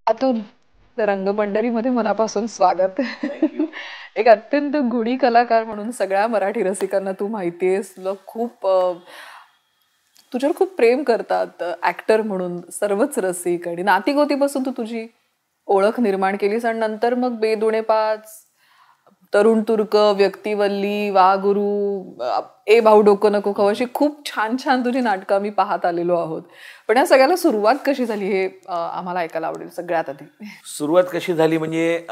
अतुल, रंगमंडलीमध्ये मनापासून स्वागत. एक अत्यंत गुणी कलाकार म्हणून सगळ्या मराठी रसिकांना तू माहितीयेस. तुला खूप तुझ्यावर खूप प्रेम करतात ऍक्टर म्हणून सर्वच रसिक, आणि नातीगोतीपासून तू तुझी ओळख निर्माण केलीस, आणि नंतर मग बेदुणे पाच, तरुण तुर्क, व्यक्तिवल्ली, वा गुरु, ए भाऊ डोकं नको खाऊ, अशी खूप छान छान तुझी नाटकं आम्ही पाहत आलेलो आहोत. पण या सगळ्याला सुरुवात कशी झाली हे आम्हाला ऐकायला आवडेल सगळ्यात आधी. सुरुवात कशी झाली म्हणजे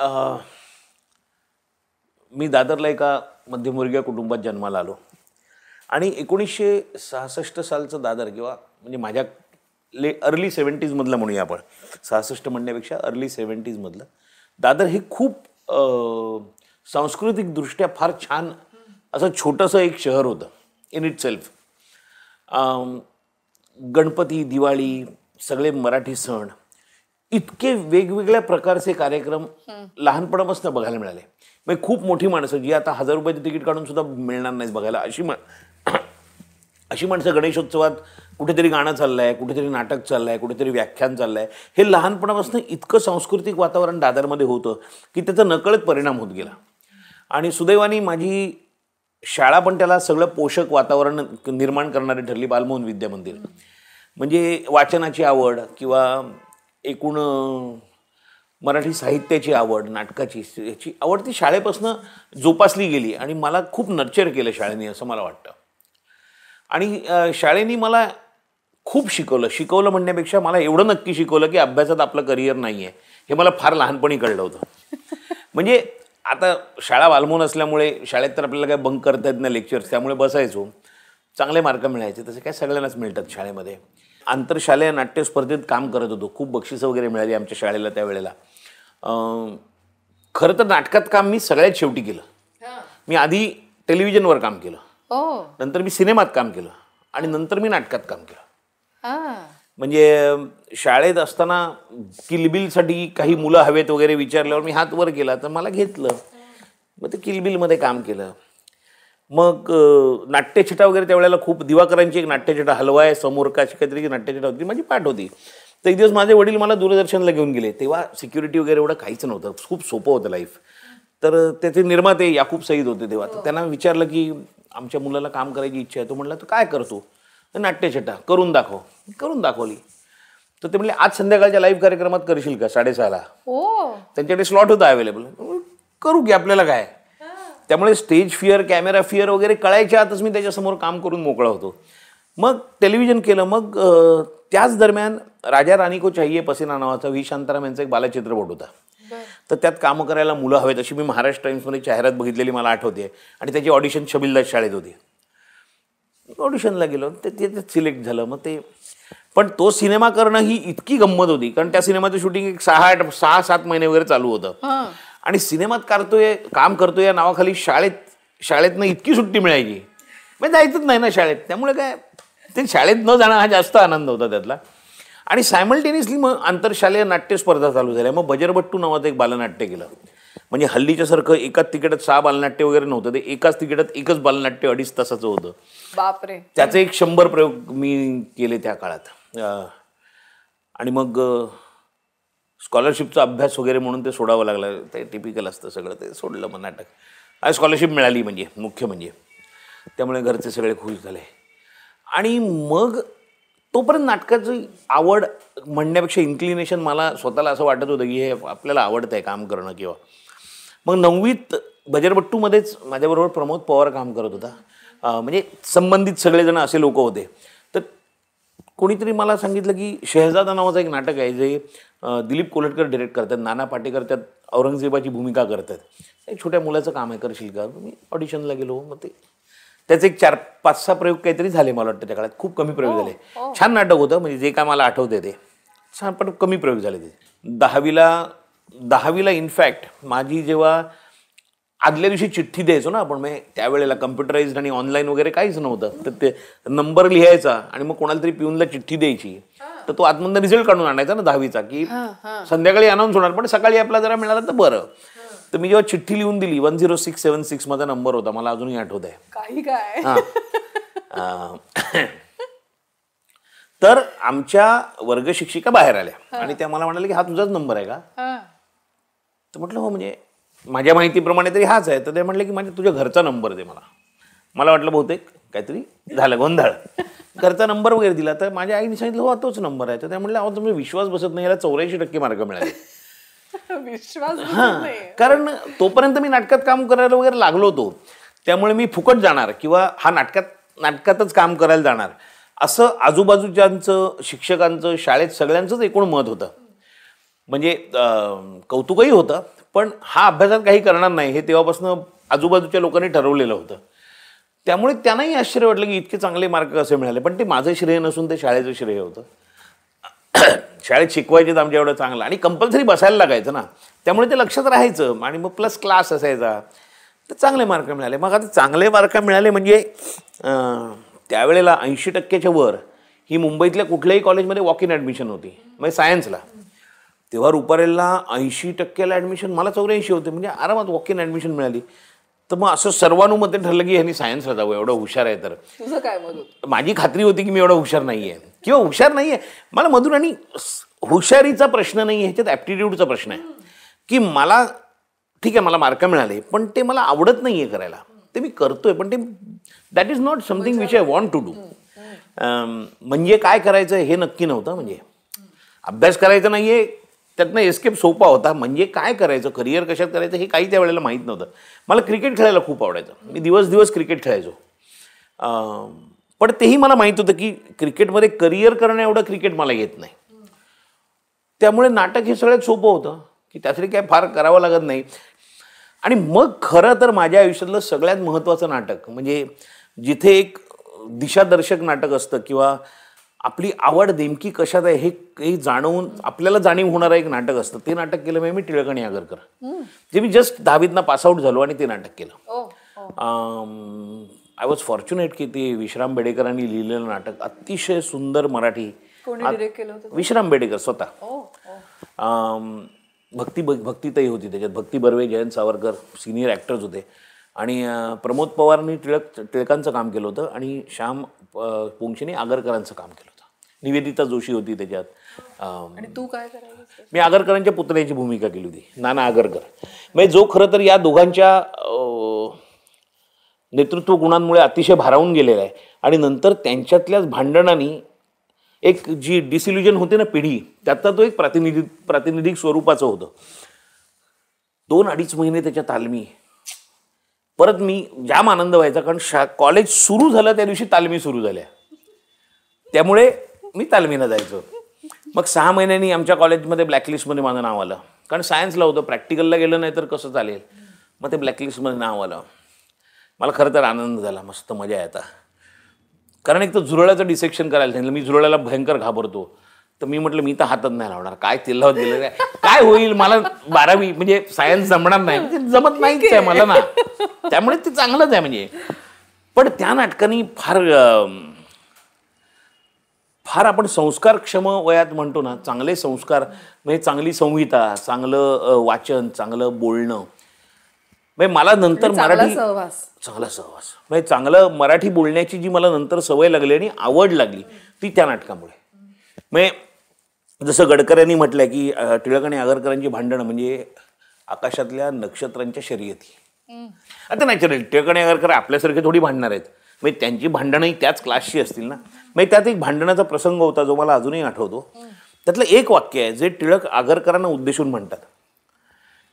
मी दादरला एका मध्यमवर्गीय कुटुंबात जन्माला आलो आणि 1966 सालचं दादर, किंवा म्हणजे माझ्या अर्ली 70s मधलं म्हणूया आपण, 66 म्हणण्यापेक्षा अर्ली 70s मधलं दादर हे खूप सांस्कृतिकदृष्ट्या फार छान असं छोटंसं एक शहर होतं in it self. Ganpati, Diwali, सगळे मराठी सण, इतके वेगवेगळ्या प्रकारचे कार्यक्रम लहानपणापासून बघायला मिळाले. म्हणजे खूप मोठी माणसं जी आता 1000 रुपयाचं तिकीट काढून सुद्धा मिळणार नाहीत बघायला, अशी माणसं गणेशोत्सवात कुठेतरी गाणं चाललं आहे, कुठेतरी नाटक चाललं आहे, कुठेतरी व्याख्यान चाललं आहे. हे लहानपणापासून इतकं सांस्कृतिक वातावरण दादरमध्ये होतं की त्याचा नकळत परिणाम होत गेला. आणि सुदैवाने माझी शाळा पण त्याला सगळं पोषक वातावरण निर्माण करणारी ठरली, बालमोहन विद्या मंदिर. म्हणजे वाचनाची आवड किंवा एकूण मराठी साहित्याची आवड, नाटकाची याची आवड ती शाळेपासून जोपासली गेली आणि मला खूप नर्चर केलं शाळेने, असं मला वाटतं. आणि शाळेने मला खूप शिकवलं म्हणण्यापेक्षा मला एवढं नक्की शिकवलं की अभ्यासात आपलं करिअर नाही आहे हे मला फार लहानपणी कळलं होतं. म्हणजे आता शाळा बालमोहन असल्यामुळे शाळेत तर आपल्याला काय बंक करता येत नाही लेक्चर्स, त्यामुळे बसायचो, चांगले मार्क मिळायचे, तसे काय सगळ्यांनाच मिळतात शाळेमध्ये. आंतरशालेय नाट्य स्पर्धेत काम करत होतो, खूप बक्षिसं वगैरे मिळाली आमच्या शाळेला त्यावेळेला. खरं तर नाटकात काम मी सगळ्यात शेवटी केलं. मी आधी टेलिव्हिजनवर काम केलं, नंतर मी सिनेमात काम केलं आणि नंतर मी नाटकात काम केलं. म्हणजे शाळेत असताना किलबिलसाठी काही मुलं हवेत वगैरे विचारल्यावर मी हात वर केला तर मला घेतलं, मग ते किलबिलमध्ये काम केलं. मग नाट्यछटा वगैरे त्यावेळेला खूप, दिवाकरांची एक नाट्यछटा, हलवाय समोर का अशी काहीतरी नाट्यछटा होती, माझी पाठ होती. तर एक दिवस माझे वडील मला दूरदर्शनला घेऊन गेले. तेव्हा सिक्युरिटी वगैरे एवढं काहीच नव्हतं, खूप सोपं होतं लाईफ. तर त्याचे निर्माते याकूब सईद होते तेव्हा. तर त्यांना विचारलं की आमच्या मुलाला काम करायची इच्छा आहे. तो म्हटला तू काय करतो? नाट्यछटा. करून दाखवली. तर ते म्हणले आज संध्याकाळच्या लाईव्ह कार्यक्रमात करशील का 6:30ला? त्यांच्याकडे स्लॉट होता अवेलेबल. करू की, आपल्याला काय. त्यामुळे स्टेज फिअर, कॅमेरा फिअर वगैरे कळायच्या आतच मी त्याच्यासमोर काम करून मोकळा होतो. मग टेलिव्हिजन केलं. मग त्याच दरम्यान राजा रानी को चाहिए पसीना नावाचा व्ही शांताराम यांचा एक बालचित्रपट होता. तर त्यात कामं करायला मुलं हवेत अशी मी महाराष्ट्र टाइम्समध्ये जाहिरात बघितलेली मला आठवते. आणि त्याची ऑडिशन शबिलदास शाळेत होती. ऑडिशनला गेलो, ते सिलेक्ट झालं. मग ते पण तो सिनेमा करणं ही इतकी गंमत होती, कारण त्या सिनेमाचं शूटिंग एक 6-7 महिने वगैरे चालू होतं. आणि सिनेमात काम करतोय या नावाखाली शाळेतनं इतकी सुट्टी मिळायची, म्हणजे जायचंच नाही ना शाळेत. त्यामुळे काय ते शाळेत न जाणं हा जास्त आनंद होता त्यातला. आणि सायमल्टेनियसली मग आंतरशालेय नाट्य स्पर्धा चालू झाल्या. मग बजरबट्टू नावाचं एक बालनाट्य केलं. म्हणजे हल्लीच्यासारखं एकाच तिकीटात 6 बालनाट्य वगैरे नव्हतं, ते एकाच तिकीटात एकच बालनाट्य 2.5 तासाचं होतं. बापरे. त्याचे एक 100 प्रयोग मी केले त्या काळात. आणि मग स्कॉलरशिपचा अभ्यास वगैरे म्हणून ते सोडावं लागलं. ते टिपिकल असतं सगळं, ते सोडलं मग नाटक. आणि स्कॉलरशिप मिळाली म्हणजे मुख्य म्हणजे, त्यामुळे घरचे सगळे खुश झाले. आणि मग तोपर्यंत नाटकाची आवड म्हणण्यापेक्षा इन्क्लिनेशन मला स्वतःला असं वाटत होतं की हे आपल्याला आवडतं आहे काम करणं. किंवा मग 9वीत बजरबट्टूमध्येच माझ्याबरोबर प्रमोद पवार काम करत होता. म्हणजे संबंधित सगळेजण असे लोक होते. तर कोणीतरी मला सांगितलं की शहजादा नावाचं एक नाटक आहे जे दिलीप कोल्हटकर डिरेक्ट करतात, नाना पाटेकर त्यात औरंगजेबाची भूमिका करतात, एक छोट्या मुलाचं काम आहे, करशील का? मी ऑडिशनला गेलो. मग त्याचे एक 4-5-6 प्रयोग काहीतरी झाले मला वाटतं त्या काळात. खूप कमी प्रयोग झाले. छान नाटक होतं, म्हणजे जे काय मला आठवते ते छान, पण कमी प्रयोग झाले ते. 10वीला इनफॅक्ट माझी जेव्हा आदल्या दिवशी चिठ्ठी द्यायचो ना आपण, म्हणजे त्यावेळेला कम्प्युटराइज्ड आणि ऑनलाईन वगैरे काहीच नव्हतं. तर ते नंबर लिहायचा आणि मग कोणाला तरी पिऊनला चिठ्ठी द्यायची. तर तो आतमधून रिझल्ट काढून आणायचा ना 10वीचा, की संध्याकाळी अनाऊन्स होणार पण सकाळी आपला जरा मिळाला तर बरं. तर मी जेव्हा चिठ्ठी लिहून दिली, 10676 माझा नंबर होता, मला अजूनही आठवत आहे. काही काय तर आमच्या वर्ग शिक्षिका बाहेर आल्या आणि त्या मला म्हणाले की हा तुझाच नंबर आहे का? तर म्हटलं हो, म्हणजे माझ्या माहितीप्रमाणे तरी हाच आहे. तर ते म्हटले की म्हणजे तुझ्या घरचा नंबर दे मला. मला वाटलं बहुतेक काहीतरी झालं गोंधळ. घरचा नंबर वगैरे दिला. तर माझ्या आईने सांगितलं हो तोच नंबर आहे. तर त्या म्हटलं अहो तुम्ही विश्वास बसत नाही, याला 84% मार्क मिळाले. विश्वास कारण तोपर्यंत मी नाटकात काम करायला वगैरे लागलो होतो, त्यामुळे मी फुकट जाणार किंवा हा नाटकातच काम करायला जाणार असं आजूबाजूच्यांचं, शिक्षकांचं, शाळेत सगळ्यांचंच एकूण मत होतं. म्हणजे कौतुकही होतं, पण हा अभ्यासात काही करणार नाही हे तेव्हापासून आजूबाजूच्या लोकांनी ठरवलेलं होतं. त्यामुळे त्यांनाही आश्चर्य वाटलं की इतके चांगले मार्क कसे मिळाले. पण ते माझं श्रेय नसून ते शाळेचं श्रेय होतं. शाळेत शिकवायचे तर आमच्या एवढं चांगलं आणि कंपल्सरी बसायला लागायचं ना, त्यामुळे ते लक्षात राहायचं आणि मग प्लस क्लास असायचा. तर चांगले मार्क मिळाले. मग आता चांगले मार्क मिळाले म्हणजे त्यावेळेला 80% वर ही मुंबईतल्या कुठल्याही कॉलेजमध्ये वॉक इन ॲडमिशन होती, म्हणजे सायन्सला. तेव्हा रुपारेलला 80%ला ॲडमिशन, मला 84 होते, म्हणजे आरामात वॉक इन ॲडमिशन मिळाली. तर मग असं सर्वानुमते ठरलं की ह्यांनी सायन्सला जावं, एवढं हुशार आहे. तर तुझं काय मत होतं? माझी खात्री होती की मी एवढं हुशार नाही आहे किंवा हुशार नाही आहे. मला मधून आणि हुशारीचा प्रश्न नाही आहे, ह्याच्यात ॲप्टिट्यूडचा प्रश्न आहे की मला ठीक आहे, मला मार्क मिळाले, पण ते मला आवडत नाही आहे करायला. ते मी करतोय, पण ते that is not something which I want to do. म्हणजे काय करायचं हे नक्की नव्हतं. म्हणजे अभ्यास करायचा नाही आहे, त्यातनं एस्केप सोपा होता. म्हणजे काय करायचं, करिअर कशात करायचं हे काही त्या वेळेला माहीत नव्हतं. मला क्रिकेट खेळायला खूप आवडायचं. मी दिवस क्रिकेट खेळायचो. पण तेही मला माहीत होतं की क्रिकेटमध्ये करिअर करणं एवढं क्रिकेट मला येत नाही. त्यामुळे नाटक हे सगळ्यात सोपं होतं की त्यासाठी काय फार करावं लागत नाही. आणि मग खरं तर माझ्या आयुष्यातलं सगळ्यात महत्त्वाचं नाटक म्हणजे जिथे एक दिशादर्शक नाटक असतं किंवा आपली आवड नेमकी कशात आहे हे जाणवून आपल्याला जाणीव होणारं एक नाटक असतं, ते नाटक केलं मी टिळक आणि आगरकर. जे मी जस्ट 10वीतनं पासआउट झालो आणि ते नाटक केलं. आय वॉज फॉर्च्युनेट की ते विश्राम बेडेकरांनी लिहिलेलं नाटक, अतिशय सुंदर मराठी. विश्राम बेडेकर स्वतः. भक्तीताई होती त्याच्यात, भक्ती बर्वे, जयंत सावरकर सिनियर ॲक्टर्स होते आणि प्रमोद पवारनी टिळकांचं काम केलं होतं आणि श्याम पोंक्षेने आगरकरांचं काम केलं होतं. निवेदिता जोशी होती त्याच्यात. आणि तू काय करायचं? मी आगरकरांच्या पुतण्याची भूमिका केली होती, नाना आगरकर. म्हणजे जो खरं तर या दोघांच्या नेतृत्व गुणांमुळे अतिशय भारावून गेलेला आहे आणि नंतर त्यांच्यातल्याच भांडणांनी एक जी डिसिल्युजन होते ना पिढी, त्यातला तो एक प्रातिनिधिक स्वरूपाचं होतं. 2-2.5 महिने त्याच्या तालमी. परत मी जाम आनंद व्हायचा कारण कॉलेज सुरू झालं त्या दिवशी तालमी सुरू झाल्या, त्यामुळे मी तालमीला जायचो. मग 6 महिन्यांनी आमच्या कॉलेजमध्ये ब्लॅकलिस्टमध्ये माझं नाव आलं, कारण सायन्सला होतं, प्रॅक्टिकलला गेलं नाही तर कसं चालेल. मग ते ब्लॅकलिस्टमध्ये नाव आलं. मला खरं तर आनंद झाला, मस्त मजा आहे आता. कारण एक तर झुरळाचं डिसेक्शन करायला सांगितलं. मी झुरळाला भयंकर घाबरतो. तर मी म्हटलं मी तर हातात नाही लावणार, काय तेलावत गेलं काय होईल, मला 12वी म्हणजे सायन्स जमणार नाही, जमत नाहीच आहे मला ना, त्यामुळे ते चांगलंच आहे. म्हणजे पण त्या नाटकाने फार आपण संस्कारक्षम वयात म्हणतो ना, चांगले संस्कार म्हणजे चांगली संहिता, चांगलं वाचन, चांगलं बोलणं. म्हणजे मला नंतर मराठी चांगला सहवास म्हणजे चांगलं मराठी बोलण्याची जी मला नंतर सवय लागली आणि आवड लागली ती त्या नाटकामुळे. म्हणजे जसं गडकऱ्यांनी म्हटलंय की टिळक आणि आगरकरांची भांडणं म्हणजे आकाशातल्या नक्षत्रांच्या शर्यती. आता नॅचरल टिळक आणि आगरकर आपल्यासारखे थोडी भांडणार आहेत, म्हणजे त्यांची भांडणंही त्याच क्लासची असतील ना. म्हणजे त्यात एक भांडणाचा प्रसंग होता जो मला अजूनही आठवतो. त्यातलं एक वाक्य आहे जे टिळक आगरकरांना उद्देशून म्हणतात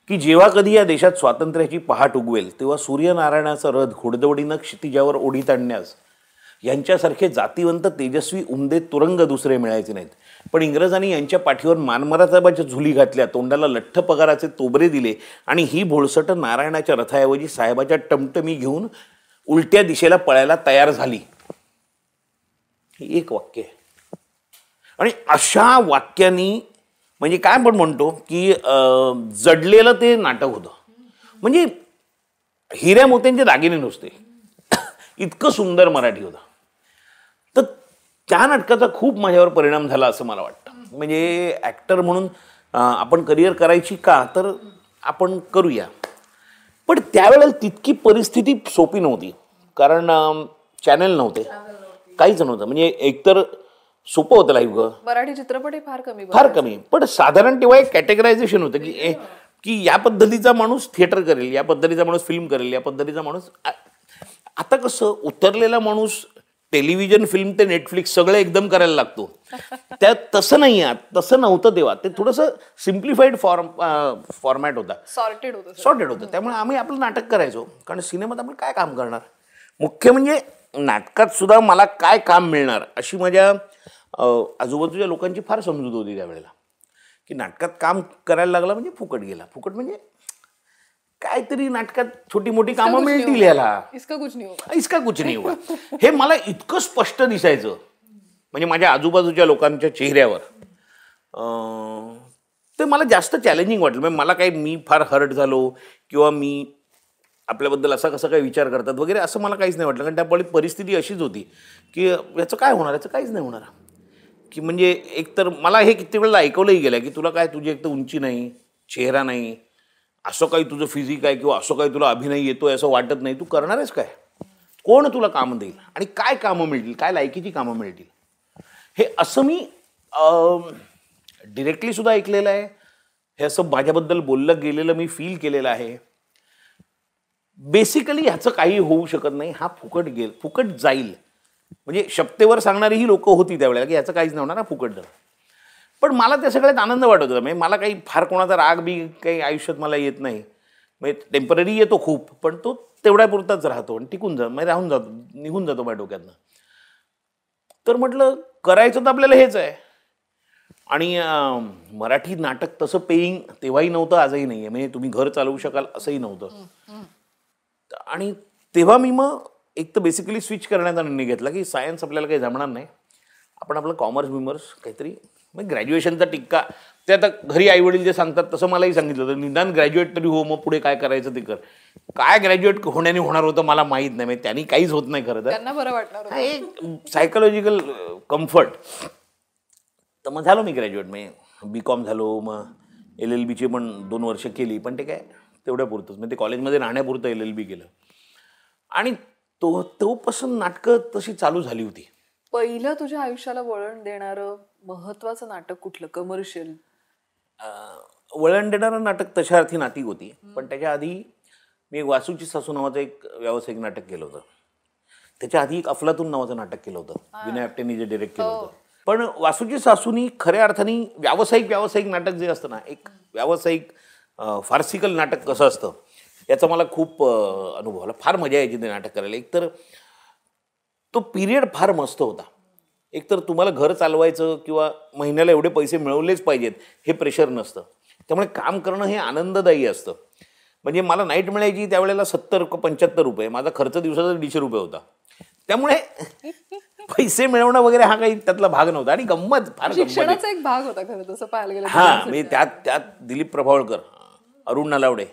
की जेव्हा कधी या देशात स्वातंत्र्याची पहाट उगवेल तेव्हा सूर्यनारायणाचा रथ घोडदौडीनं क्षितिजावर ओढीत आणण्यास यांच्यासारखे जातीवंत तेजस्वी उमदे तुरंग दुसरे मिळायचे नाहीत. पण इंग्रजांनी यांच्या पाठीवर मानमराजाबाच्या झुली घातल्या, तोंडाला लठ्ठ पगाराचे तोबरे दिले आणि ही भोळसट नारायणाच्या रथाऐवजी साहेबाच्या टमटमी घेऊन उलट्या दिशेला पळायला तयार झाली. हे एक वाक्य आहे. आणि अशा वाक्यांनी म्हणजे काय आपण म्हणतो की जडलेलं ते नाटक होतं. म्हणजे हिऱ्या मोत्यांचे दागिने नुसते, इतकं सुंदर मराठी होतं. तर त्या नाटकाचा खूप माझ्यावर परिणाम झाला असं मला वाटतं. म्हणजे ॲक्टर म्हणून आपण करिअर करायची का, तर आपण करूया. पण त्यावेळेला तितकी परिस्थिती सोपी नव्हती, कारण चॅनल नव्हते, काहीच नव्हतं. म्हणजे एकतर सोपं होतं लाईव्ह ग. मराठी चित्रपट फार कमी. पण साधारण तेव्हा एक कॅटेगरायझेशन होतं की या पद्धतीचा माणूस थिएटर करेल, या पद्धतीचा माणूस फिल्म करेल, या पद्धतीचा माणूस. आता कसं उतरलेला माणूस टेलिव्हिजन, फिल्म ते नेटफ्लिक्स सगळं एकदम करायला लागतो. त्यात तसं नाही आहे, तसं नव्हतं तेव्हा. ते थोडंसं सिम्प्लिफाईड फॉर्मॅट होता, सॉर्टेड होतं. त्यामुळे आम्ही आपलं नाटक करायचो. कारण सिनेमात आपण काय काम करणार, मुख्य म्हणजे नाटकात सुद्धा मला काय काम मिळणार अशी माझ्या आजूबाजूच्या लोकांची फार समजूत होती त्यावेळेला. की नाटकात काम करायला लागला म्हणजे फुकट गेला. फुकट म्हणजे काहीतरी नाटकात छोटी मोठी कामं मिळतील याला, इसका कुछ नहीं होगा. हे मला इतकं स्पष्ट दिसायचं म्हणजे माझ्या आजूबाजूच्या लोकांच्या चेहऱ्यावर. ते मला जास्त चॅलेंजिंग वाटलं. म्हणजे मला काही मी फार हर्ट झालो किंवा मी आपल्याबद्दल असा कसा काय विचार करतात वगैरे असं मला काहीच नाही वाटलं. कारण त्या परिस्थिती अशीच होती की याचं काय होणार, याचं काहीच नाही होणार. की म्हणजे एकतर मला हे किती वेळेला ऐकवलंही गेलं की तुला काय, तुझी एक तर उंची नाही, चेहरा नाही, असं काही तुझं फिजिक आहे किंवा असं काही तुला अभिनय येतोय असं वाटत नाही, तू करणार आहेस काय, कोण तुला कामं देईल आणि काय कामं मिळतील, काय लायकीची कामं मिळतील. हे असं मी डिरेक्टली सुद्धा ऐकलेलं आहे. हे असं माझ्याबद्दल बोललं गेलेलं मी फील केलेलं आहे. बेसिकली ह्याचं काही होऊ शकत नाही, हा फुकट जाईल. म्हणजे शपथेवर सांगणारी ही लोकं होती त्यावेळेला की ह्याचं काहीच नाही होणार, हा फुकट जाईल. पण मला त्या सगळ्यात आनंद वाटत होता. म्हणजे मला काही फार कोणाचा राग बी काही आयुष्यात मला येत नाही. म्हणजे टेम्पररी येतो खूप, पण तो तेवढ्यापुरताच राहतो आणि टिकून म्हणजे राहून जातो, निघून जातो माझ्या डोक्यातनं. तर म्हटलं करायचं तर आपल्याला हेच आहे. आणि मराठी नाटक तसं पेईंग तेव्हाही नव्हतं, आजही नाही आहे. म्हणजे तुम्ही घर चालवू शकाल असंही नव्हतं. आणि तेव्हा मी मग एक तर बेसिकली स्विच करण्याचा निर्णय घेतला की सायन्स आपल्याला काही जमणार नाही, आपण आपलं कॉमर्स काहीतरी. मग ग्रॅज्युएशनचा टिक्का ते आता घरी आईवडील जे सांगतात तसं मलाही सांगितलं होतं, निदान ग्रॅज्युएट तरी हो, मग पुढे काय करायचं ते कर. काय ग्रॅज्युएट होण्याने होणार होतं मला माहीत नाही. म्हणजे त्यांनी काहीच होत नाही खरं तर, त्यांना बरं वाटणार एक सायकोलॉजिकल कम्फर्ट. तर मग झालो मी ग्रॅज्युएट. म्हणजे BCom झालो, मग LLBची पण 2 वर्ष केली, पण ते काय तेवढ्यापुरतंच. म्हणजे ते कॉलेजमध्ये राहण्यापुरतं LLB केलं. आणि तोपासून नाटकं तशी चालू झाली होती. पहिलं तुझ्या आयुष्याला वळण देणारं महत्वाचं नाटक कुठलं, कमर्शियल? वळण देणारं नाटक तशा अर्थी नाटिक होती. पण त्याच्या आधी मी वासूची सासू नावाचं एक व्यावसायिक नाटक केलं होतं. त्याच्या आधी एक अफलातून नावाचं नाटक केलं होतं, विनय आपटेंनी जे डिरेक्ट केलं होतं. पण वासूची सासूनी खऱ्या अर्थाने व्यावसायिक नाटक जे असतं ना, एक व्यावसायिक फार्सिकल नाटक कसं असतं याचा मला खूप अनुभव आला. फार मजा यायची ते नाटक करायला. एकतर तो पिरियड फार मस्त होता. एकतर तुम्हाला घर चालवायचं किंवा महिन्याला एवढे पैसे मिळवलेच पाहिजेत हे प्रेशर नसतं. त्यामुळे काम करणं हे आनंददायी असतं. म्हणजे मला नाईट मिळायची त्यावेळेला 70-75 रुपये, माझा खर्च दिवसाचा 150 रुपये होता. त्यामुळे पैसे मिळवणं वगैरे हा काही त्यातला भाग नव्हता. आणि गंमत फार शिक्षणाचा एक भाग होता खरं तसं पाहायला गेलं. हां, म्हणजे त्यात दिलीप प्रभावळकर, अरुण नलावडे,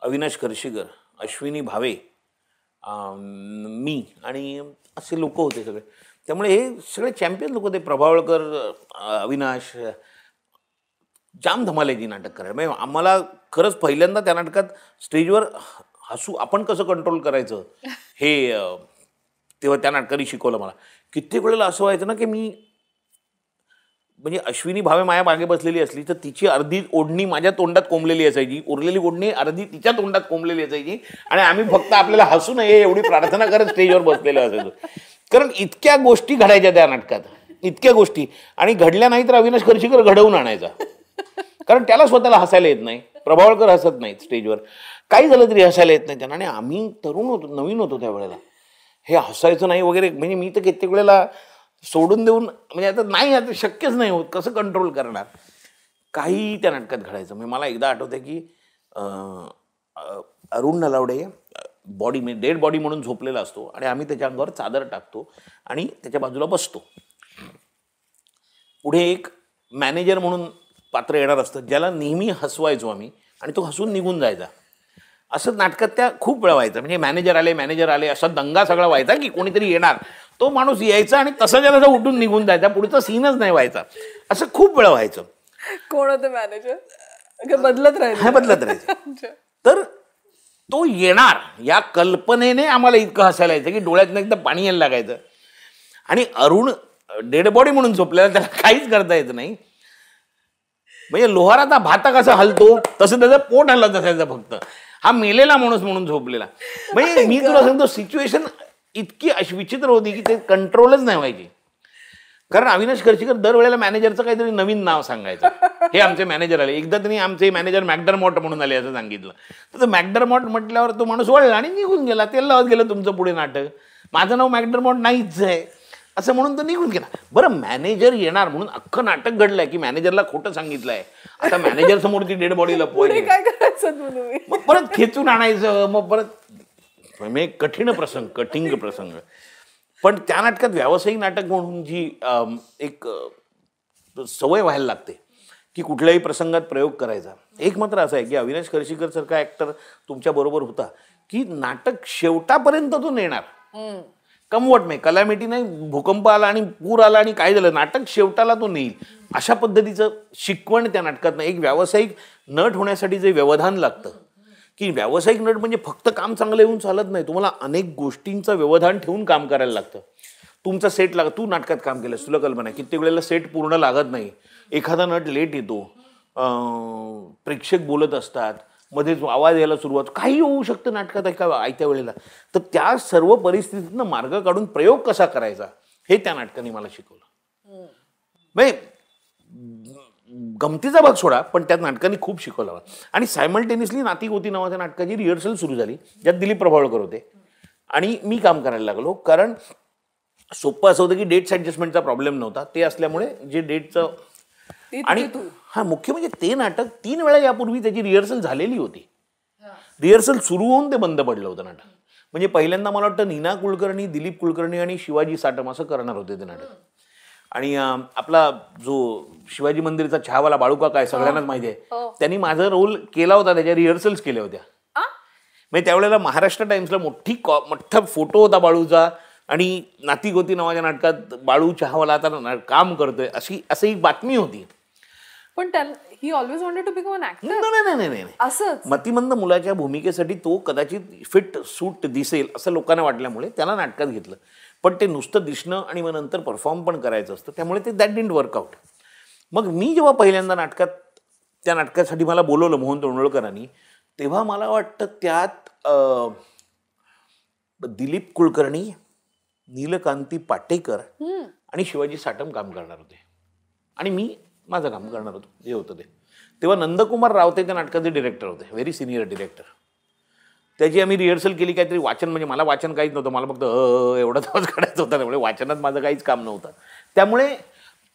अविनाश खर्शीकर, अश्विनी भावे, मी आणि असे लोक होते सगळे. त्यामुळे हे सगळे चॅम्पियन लोक होते. प्रभावळकर, अविनाश, जाम धमालायची नाटक करायला. म्हणजे आम्हाला खरंच पहिल्यांदा त्या नाटकात स्टेजवर हसू आपण कसं कंट्रोल करायचं हे तेव्हा त्या नाटकाने शिकवलं मला. कित्येक वेळेला असं व्हायचं ना की मी म्हणजे अश्विनी भावे माझ्या मागे बसलेली असली तर तिची अर्धी ओढणी माझ्या तोंडात कोंबलेली असायची, उरलेली ओढणी अर्धी तिच्या तोंडात कोंबलेली असायची आणि आम्ही फक्त आपल्याला हसू नये एवढी प्रार्थना करत स्टेजवर बसलेलो असायचो. कारण इतक्या गोष्टी घडायच्या त्या नाटकात, इतक्या गोष्टी. आणि घडल्या नाही तर अविनाश खर्शीकर घडवून आणायचा, कारण त्याला स्वतःला हसायला येत नाही. प्रभावळकर हसत नाहीत स्टेजवर, काही झालं तरी हसायला येत नाही त्यांना. आणि आम्ही तरुण होतो, नवीन होतो त्यावेळेला, हे हसायचं नाही वगैरे. म्हणजे मी तर कित्येक वेळेला सोडून देऊन, म्हणजे आता नाही, आता शक्यच नाही होत, कसं कंट्रोल करणार. काही त्या नाटकात घडायचं. म्हणजे मला एकदा आठवतं की अरुण नलावडे बॉडी म्हणजे डेड बॉडी म्हणून झोपलेला असतो आणि आम्ही त्याच्या अंगावर चादर टाकतो आणि त्याच्या बाजूला बसतो. पुढे एक मॅनेजर म्हणून पात्र येणार असतं ज्याला नेहमी हसवायचो आम्ही आणि तो हसून निघून जायचा. असं नाटकात त्या खूप वेळा व्हायचं. म्हणजे मॅनेजर आले असा दंगा सगळा व्हायचा की कोणीतरी येणार, तो माणूस यायचा आणि तसा ज्याला उठून निघून जायचा, पुढचा सीनच नाही व्हायचा. असं खूप वेळा व्हायचं. कोण होतं मॅनेजर? बदलत राहायचं. तर तो येणार या कल्पनेने आम्हाला इतकं हसायला यायचं की डोळ्यातनं एकदम पाणी यायला लागायचं. आणि अरुण डेड बॉडी म्हणून झोपलेला, त्याला काहीच करता येत नाही. म्हणजे लोहाराचा भाता कसा हलतो तसं त्याचं पोट हलत असायचं फक्त. हा मेलेला माणूस म्हणून झोपलेला. म्हणजे मी तुला सांगतो सिच्युएशन इतकी अशी विचित्र होती की ते कंट्रोलच नाही व्हायची. कारण अविनाश खर्शीकर दरवेळेला मॅनेजरचं काहीतरी नवीन नाव सांगायचं. हे आमचे मॅनेजर आले. एकदा त्यांनी आमचे मॅनेजर मॅकडरमॉट म्हणून आले असं सांगितलं. तर मॅकडरमॉट म्हटल्यावर तो माणूस वळला आणि निघून गेला. तेल लावत गेलं तुमचं पुढे नाटक. माझं नाव मॅकडरमॉट नाहीच आहे असं म्हणून तो निघून गेला. बरं मॅनेजर येणार म्हणून अख्खं नाटक घडलंय की मॅनेजरला खोटं सांगितलंय. आता मॅनेजर समोर ती डेड बॉडी लपवायची, काय करायचं, मग परत खेचून आणायचं, मग परत म्हणजे कठीण प्रसंग. पण त्या नाटकात व्यावसायिक नाटक म्हणून जी एक सवय व्हायला लागते की कुठल्याही प्रसंगात प्रयोग करायचा. एक मात्र असं आहे की अविनाश खर्शीकर सारखा ऍक्टर तुमच्या बरोबर होता की नाटक शेवटापर्यंत तो नेणार. कमवट नाही, कलॅमिटी नाही, भूकंप आला आणि पूर आला आणि काय झालं, नाटक शेवटाला तो नेईल. अशा पद्धतीचं शिकवण त्या नाटकात नाही. एक व्यावसायिक नट होण्यासाठी जे व्यवधान लागतं की व्यावसायिक नट म्हणजे फक्त काम चांगलं येऊन चालत नाही. तुम्हाला अनेक गोष्टींचं व्यवधान ठेवून काम करायला लागतं. तुमचा सेट लागत, तू नाटकात काम केलंस तुला कल्पना आहे कित्येक वेळेला सेट पूर्ण लागत नाही. एखादा नट लेट येतो, प्रेक्षक बोलत असतात, मध्येच आवाज यायला सुरुवात, काही होऊ शकतं नाटकात एका आयत्या वेळेला. तर त्या सर्व परिस्थितीतनं मार्ग काढून प्रयोग कसा करायचा हे त्या नाटकाने मला शिकवलं. म्हणजे गमतीचा भाग सोडा पण त्यात नाटकाने खूप शिकवलं. आणि सायमल्टेनियसली नाती गोती नावाच्या नाटकाची रिहर्सल सुरू झाली ज्यात दिलीप प्रभावळकर होते आणि मी काम करायला लागलो. कारण सोपं असं होतं की डेट्स ॲडजस्टमेंटचा प्रॉब्लेम नव्हता. ते असल्यामुळे जे डेटचं आणि हा मुख्य म्हणजे ते नाटक 3 वेळा यापूर्वी त्याची रिहर्सल झालेली होती. रिहर्सल सुरू होऊन ते बंद पडलं होतं नाटक. म्हणजे पहिल्यांदा मला वाटतं नीना कुलकर्णी, दिलीप कुलकर्णी आणि शिवाजी साटम असं करणार होते ते नाटक. आणि आपला जो शिवाजी मंदिरचा चहावाला बाळूकाका आहे सगळ्यांनाच माहिती आहे, त्यांनी माझा रोल केला होता, त्याच्या रिहर्सल्स केल्या होत्या. म्हणजे त्यावेळेला महाराष्ट्र टाइम्सला मोठा फोटो होता बाळूचा आणि नाती गोती नावाच्या नाटकात बाळू चहावाला आता काम करतोय अशी एक बातमी होती. पण he always wanted to become an actor. नाही असंच मतिमंद मुलाच्या भूमिकेसाठी तो कदाचित फिट सूट दिसेल असं लोकांना वाटल्यामुळे त्याला नाटकात घेतलं. पण ते नुसतं दिसणं आणि मग नंतर परफॉर्म पण करायचं असतं, त्यामुळे ते दॅट डिडंट वर्कआउट. मग मी जेव्हा पहिल्यांदा त्या नाटकासाठी मला बोलवलं मोहन तोंडवळकरांनी, तेव्हा मला वाटतं त्यात दिलीप कुलकर्णी, नीलकांती पाटेकर आणि शिवाजी साटम काम करणार होते आणि मी माझं काम करणार होतो जे होतं ते. तेव्हा नंदकुमार रावते त्या नाटकाचे डिरेक्टर होते, व्हेरी सिनियर डिरेक्टर. त्याची आम्ही रिहर्सल केली, काहीतरी वाचन, म्हणजे मला वाचन काहीच नव्हतं, मला फक्त एवढा तास काढायचं होतं, त्यामुळे वाचनात माझं काहीच काम नव्हतं. त्यामुळे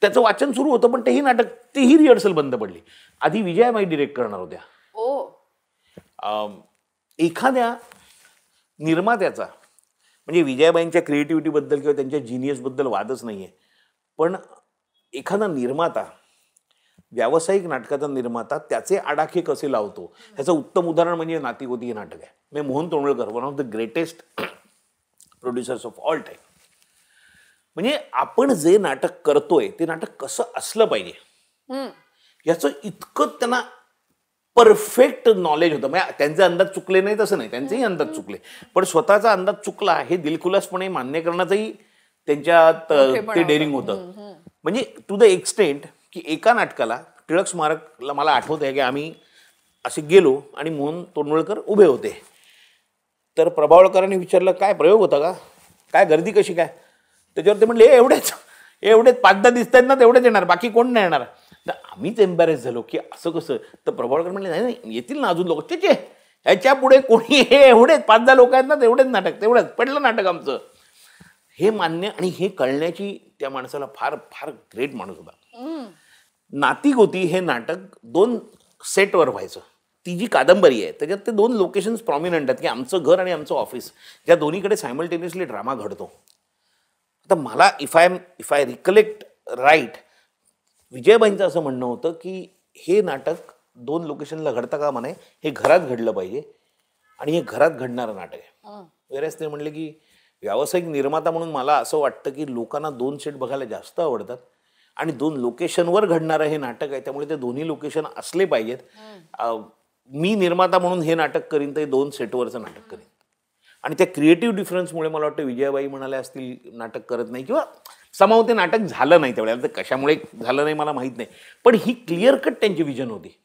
त्याचं वाचन सुरू होतं पण तेही रिहर्सल बंद पडली. आधी विजयाबाई डिरेक्ट करणार होत्या. एखाद्या निर्मात्याचा म्हणजे विजयाबाईंच्या क्रिएटिव्हिटीबद्दल किंवा त्यांच्या जिनियसबद्दल वादच नाही आहे, पण एखादा निर्माता, व्यावसायिक नाटकाचा निर्माता त्याचे आडाखे कसे लावतो ह्याचं उत्तम उदाहरण म्हणजे नातीगोती हे नाटक आहे. म्हणजे Mohan Tondwalkar, one of the greatest producers of all time. म्हणजे आपण जे नाटक करतोय ते नाटक कसं असलं पाहिजे याचं इतकं त्यांना परफेक्ट नॉलेज होतं. म्हणजे त्यांचे अंदाज चुकले नाही तसं नाही, त्यांचेही अंदाज चुकले, पण स्वतःचा अंदाज चुकला हे दिलखुलासपणे मान्य करण्याचंही त्यांच्यात ते डेअरिंग होतं. म्हणजे टू द एक्सटेंट की एका नाटकाला टिळक स्मारकला मला आठवत आहे की आम्ही असे गेलो आणि मोहन तोंडवळकर उभे होते. तर प्रभावळकरांनी विचारलं काय प्रयोग होता का, काय गर्दी कशी काय, त्याच्यावर ते म्हणले एवढेच 5-10 दिसत आहेत ना तेवढेच येणार, बाकी कोण नाही येणार. तर आम्हीच एम्बॅरेस झालो की असं कसं. तर प्रभावळकर म्हणले नाही येतील ना अजून लोक, त्याचे ह्याच्या पुढे कोणी, हे एवढेच 5-10 लोक आहेत ना तेवढेच नाटक, तेवढंच पडलं नाटक आमचं. हे मान्य आणि हे कळण्याची त्या माणसाला फार फार ग्रेट माणूस होता. नातीगोती हे नाटक 2 सेटवर व्हायचं. ती जी कादंबरी आहे त्याच्यात ते 2 लोकेशन्स प्रॉमिनंट आहेत की आमचं घर आणि आमचं ऑफिस, या दोन्हीकडे सायमल्टेनियसली ड्रामा घडतो. आता मला इफ आय रिकलेक्ट राईट, विजयबाईंचं असं म्हणणं होतं की हे नाटक 2 लोकेशनला घडता का म्हणे, हे घरात घडलं पाहिजे आणि हे घरात घडणारं नाटक आहे. वेळेस ते म्हणले की व्यावसायिक निर्माता म्हणून मला असं वाटतं की लोकांना 2 सेट बघायला जास्त आवडतात आणि 2 लोकेशनवर घडणारं हे नाटक आहे, त्यामुळे ते दोन्ही लोकेशन असले पाहिजेत. मी निर्माता म्हणून हे नाटक करीन तर 2 सेटवरचं नाटक करीन. आणि त्या क्रिएटिव्ह डिफरन्समुळे मला वाटतं विजयाबाई म्हणाल्या असतील नाटक करत नाही, किंवा समाव ते नाटक झालं नाही त्यावेळेला. तर कशामुळे झालं नाही मला माहीत नाही, पण ही क्लिअर कट त्यांची विजन होती.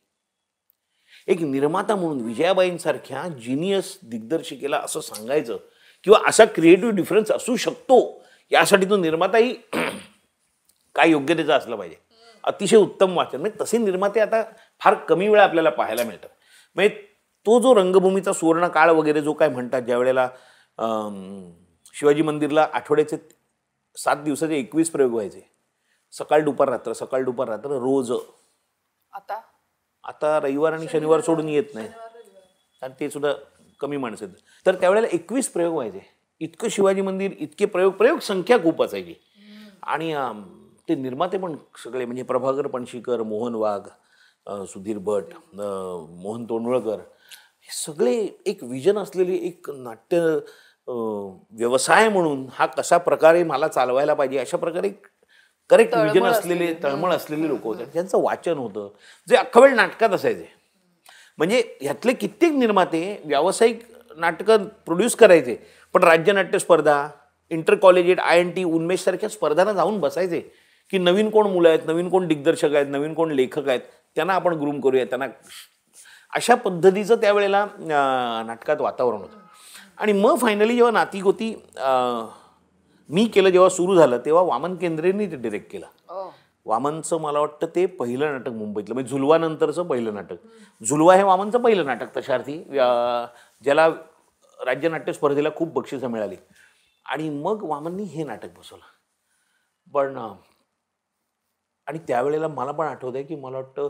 एक निर्माता म्हणून विजयाबाईंसारख्या जिनियस दिग्दर्शिकेला असं सांगायचं किंवा असा क्रिएटिव्ह डिफरन्स असू शकतो, यासाठी तो निर्माताही काय योग्यतेचा असला पाहिजे. अतिशय उत्तम वाचन. म्हणजे तसे निर्माते आता फार कमी वेळा आपल्याला पाहायला मिळतात. म्हणजे तो जो रंगभूमीचा सुवर्ण काळ वगैरे जो काय म्हणतात, ज्या वेळेला शिवाजी मंदिरला आठवड्याचे 7 दिवसाचे 21 प्रयोग व्हायचे, सकाळ दुपार रात्र, सकाळ दुपार रात्र रोज. आता रविवार आणि शनिवार सोडून येत नाही, आणि ते सुद्धा कमी माणसं. तर त्यावेळेला 21 प्रयोग व्हायचे. इतकं शिवाजी मंदिर, इतके प्रयोग संख्या खूप असायची. आणि ते निर्माते पण सगळे, म्हणजे प्रभाकर पणशीकर, मोहन वाघ, सुधीर भट, मोहन तोंडवळकर, हे सगळे एक विजन असलेली एक नाट्य व्यवसाय म्हणून हा कशा प्रकारे मला चालवायला पाहिजे अशा प्रकारे करेक्ट विजन असलेले, तळमळ असलेले लोक होते. त्यांचं वाचन होतं जे अख्खा वेळ नाटकात असायचे. म्हणजे ह्यातले कित्येक निर्माते व्यावसायिक नाटकं प्रोड्यूस करायचे, पण राज्य नाट्य स्पर्धा, इंटर कॉलेजिएट, INT, उन्मेष सारख्या स्पर्धांना जाऊन बसायचे की नवीन कोण मुलं आहेत, नवीन कोण दिग्दर्शक आहेत, नवीन कोण लेखक आहेत, त्यांना आपण ग्रूम करूया, त्यांना. अशा पद्धतीचं त्यावेळेला नाटकात वातावरण होतं. आणि मग फायनली जेव्हा नातीगोती मी केलं, जेव्हा सुरू झालं, तेव्हा वामन केंद्रेंनी ते डिरेक्ट केलं. वामनचं मला वाटतं ते पहिलं नाटक मुंबईतलं, म्हणजे झुलवानंतरचं पहिलं नाटक. झुलवा हे वामनचं पहिलं नाटक तशार्थी, ज्याला राज्य नाट्य स्पर्धेला खूप बक्षिसं मिळाली. आणि मग वामननी हे नाटक बसवलं. पण आणि त्यावेळेला मला पण आठवत आहे की मला वाटतं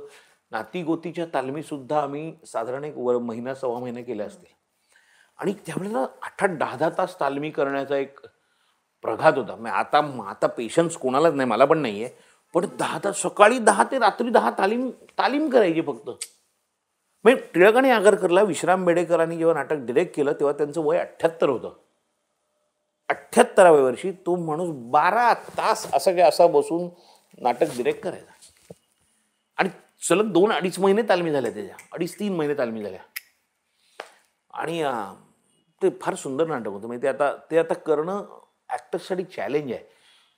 नातीगोतीच्या तालमीसुद्धा आम्ही साधारण एक महिना सव्वा महिना केल्या असतील. आणि त्यावेळेला 8-8, 10-10 तास तालमी करण्याचा एक प्रघात होता. म्हणजे आता पेशन्स कोणालाच नाही, मला पण नाही आहे, पण 10 तास, सकाळी 10 ते रात्री 10 तालीम करायची फक्त. म्हणजे टिळक आणि आगरकरला विश्राम बेडेकरांनी जेव्हा नाटक डिरेक्ट केलं तेव्हा त्यांचं वय 78 होतं. 78व्या वर्षी तो माणूस 12 तास असा बसून नाटक डिरेक्ट करायचा. आणि सलग 2-2.5 महिने तालमी झाल्या, त्याच्या 2.5-3 महिने तालमी झाल्या. आणि ते फार सुंदर नाटक होतं. म्हणजे ते आता करणं ॲक्टर्ससाठी चॅलेंज आहे.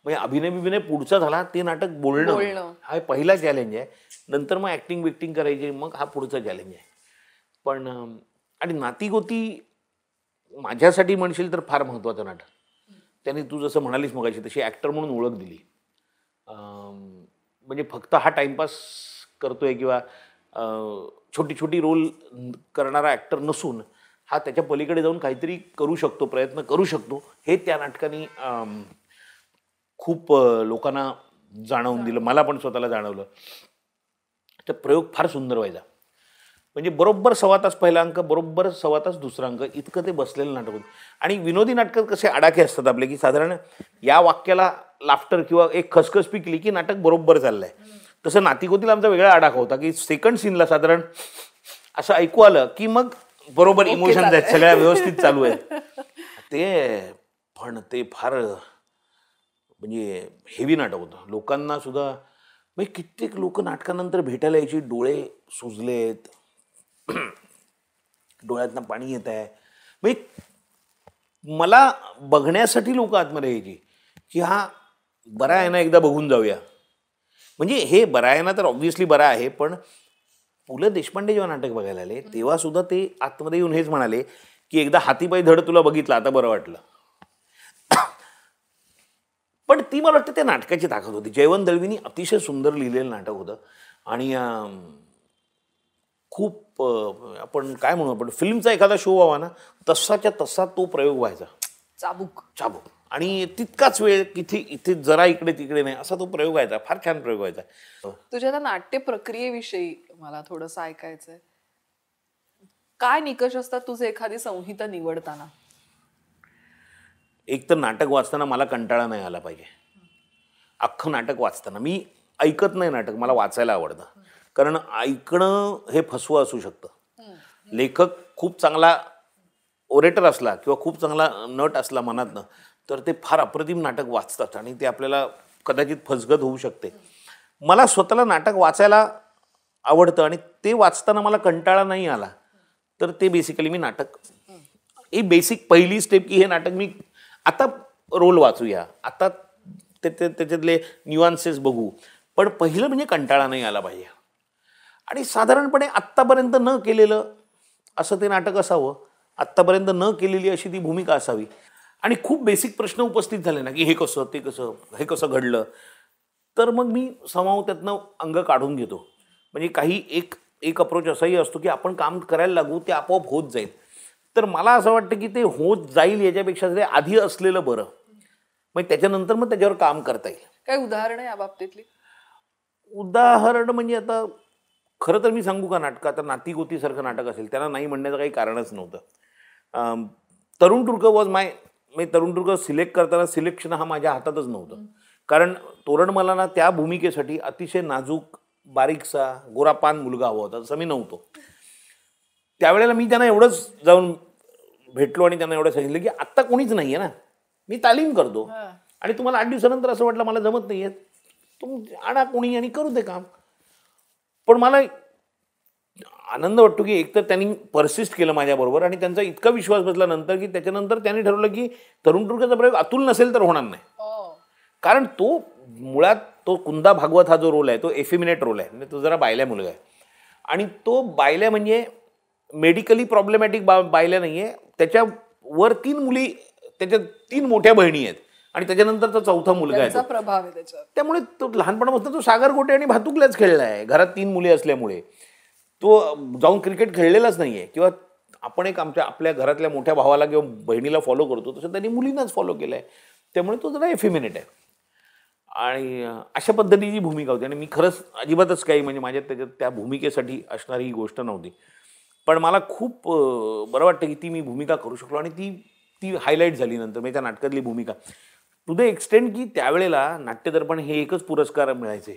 म्हणजे अभिनय पुढचा झाला, ते नाटक बोलणं हा पहिला चॅलेंज आहे. नंतर मग ॲक्टिंग बिक्टिंग करायची, मग हा पुढचा चॅलेंज आहे. पण आणि नातीगोती माझ्यासाठी म्हणशील तर फार महत्त्वाचं नाटक. त्याने तू जसं म्हणालीस मगाशी तशी ॲक्टर म्हणून ओळख दिली. म्हणजे फक्त हा टाइमपास करतोय किंवा छोटी छोटी रोल करणारा ॲक्टर नसून हा त्याच्या पलीकडे जाऊन काहीतरी करू शकतो, प्रयत्न करू शकतो, हे त्या नाटकाने खूप लोकांना जाणवून दिलं. मला पण स्वतःला जाणवलं. तर प्रयोग फार सुंदर व्हायचा. म्हणजे बरोबर 1.25 तास पहिला अंक, बरोबर 1.25 तास दुसरा अंक, इतकं ते बसलेलं नाटक होतं. आणि विनोदी नाटकात कसे आडाखे असतात आपले, की साधारण या वाक्याला लाफ्टर किंवा एक खसखस पिकली की नाटक बरोबर चाललंय. तसं नातीगोतीला आमचा वेगळा आडाखा होता की सेकंड सीनला साधारण असं ऐकू आलं की मग बरोबर इमोशन्स आहेत, सगळ्या व्यवस्थित चालू आहेत. ते फार म्हणजे हेवी नाटक होतं. लोकांना सुद्धा म्हणजे कित्येक लोक नाटकानंतर भेटायला यायची, डोळे सुजलेत, डोळ्यातनं पाणी येत आहे. म्हणजे मला बघण्यासाठी लोक आतमध्ये यायची की हा बरा आहे ना, एकदा बघून जाऊया. म्हणजे हे बरा आहे ना तर ऑब्व्हियसली बरा आहे, पण पु ल देशपांडे जेव्हा नाटक बघायला आले तेव्हा सुद्धा ते आतमध्ये येऊन हेच म्हणाले की एकदा हातीपायी धड तुला बघितलं, आता बरं वाटलं. पण ती मला वाटतं त्या नाटकाची ताकद होती. जयवंत दळवींनी अतिशय सुंदर लिहिलेलं नाटक होतं. आणि खूप आपण काय म्हणू, आपण फिल्मचा एखादा शो व्हावा ना, तसाच्या तसा तो प्रयोग व्हायचा. चाबूक. आणि तितकाच वेळ इथे जरा इकडे तिकडे नाही, असा तो प्रयोग व्हायचा. फार छान प्रयोग व्हायचा. तुझ्या त्या नाट्य प्रक्रियेविषयी मला थोडंसं ऐकायचंय. काय निकष असतात तुझे एखादी संहिता निवडताना? एक तर नाटक वाचताना मला कंटाळा नाही आला पाहिजे. अख्खं नाटक वाचताना मी ऐकत नाही नाटक, मला वाचायला आवडतं. कारण ऐकणं हे फसवं असू शकतं. लेखक खूप चांगला ओरेटर असला किंवा खूप चांगला नट असला मनातनं, तर ते फार अप्रतिम नाटक वाचतात आणि ते आपल्याला कदाचित फसगत होऊ शकते. मला स्वतःला नाटक वाचायला आवडतं आणि ते वाचताना मला कंटाळा नाही आला तर ते बेसिकली मी नाटक, ही बेसिक पहिली स्टेप की हे नाटक मी आता रोल वाचूया, आता त्याच्यातले न्यूआन्सेस बघू, पण पहिलं म्हणजे कंटाळा नाही आला पाहिजे. आणि साधारणपणे आत्तापर्यंत न केलेलं असं ते नाटक असावं, आत्तापर्यंत न केलेली अशी ती भूमिका असावी. आणि खूप बेसिक प्रश्न उपस्थित झाले ना, की हे कसं, ते कसं, हे कसं घडलं, तर मग मी समाव त्यातनं अंग काढून घेतो. म्हणजे काही एक अप्रोच असाही असतो की आपण काम करायला लागू, ते आपोआप होत जाईल. तर मला असं वाटतं की ते होत जाईल याच्यापेक्षा ते आधी असलेलं बरं, मग त्याच्यानंतर मग त्याच्यावर काम करता येईल. काय उदाहरण आहे या बाबतीतली? उदाहरण म्हणजे आता खरं तर मी सांगू का, नाटक आता नाती गोतीसारखं नाटक असेल त्याला नाही म्हणण्याचं काही कारणच नव्हतं. तरुण तुर्क वॉज म्हणजे तरुण तुर्क सिलेक्ट करताना सिलेक्शन हा माझ्या हातातच नव्हतं. कारण तोरणमलांना त्या भूमिकेसाठी अतिशय नाजूक, बारीकसा, गोरापान मुलगा हवा होता, तसं मी नव्हतो. त्यावेळेला मी त्यांना एवढंच जाऊन भेटलो आणि त्यांना एवढं सांगितलं की आत्ता कोणीच नाही आहे ना, मी तालीम करतो आणि तुम्हाला 8 दिवसानंतर असं वाटलं मला जमत नाही आहे, तुम्ही आणा कोणी आणि करू ते काम. पण मला आनंद वाटतो की एकतर त्यांनी परसिस्ट केलं माझ्याबरोबर आणि त्यांचा इतका विश्वास बसला नंतर की त्याच्यानंतर त्यांनी ठरवलं की तरुण तुर्कचा प्रयोग अतुल नसेल तर होणार नाही. कारण तो मुळात तो कुंदा भागवत हा जो रोल आहे तो एफिमिनेट रोल आहे, म्हणजे तो जरा बायल्या मुलगा आहे. आणि तो बायल्या म्हणजे मेडिकली प्रॉब्लेमॅटिक बायल्या नाही आहे, त्याच्यावर 3 मुली, त्याच्या 3 मोठ्या बहिणी आहेत आणि त्याच्यानंतरचा 4था मुलगा आहे. प्रभाव आहे त्याच्यावर. त्यामुळे तो लहानपणापासून तो सागर गोटे आणि भातुकल्याच खेळला आहे. घरात 3 मुली असल्यामुळे तो जाऊन क्रिकेट खेळलेलाच नाही आहे. किंवा आपण एक आपल्या घरातल्या मोठ्या भावाला किंवा बहिणीला फॉलो करतो तसं त्यांनी मुलींनाच फॉलो केलं आहे. त्यामुळे तो जरा एफिमिनेट आहे आणि अशा पद्धतीची भूमिका होती. आणि मी खरंच अजिबातच काही म्हणजे माझ्यात त्याच्यात त्या भूमिकेसाठी असणारी ही गोष्ट नव्हती. पण मला खूप बरं वाटतं की ती मी भूमिका करू शकलो आणि ती हायलाईट झाली नंतर म्हणजे त्या नाटकातली भूमिका टू द एक्सटेंट की त्यावेळेला नाट्यदर्पण हे एकच पुरस्कार मिळायचे,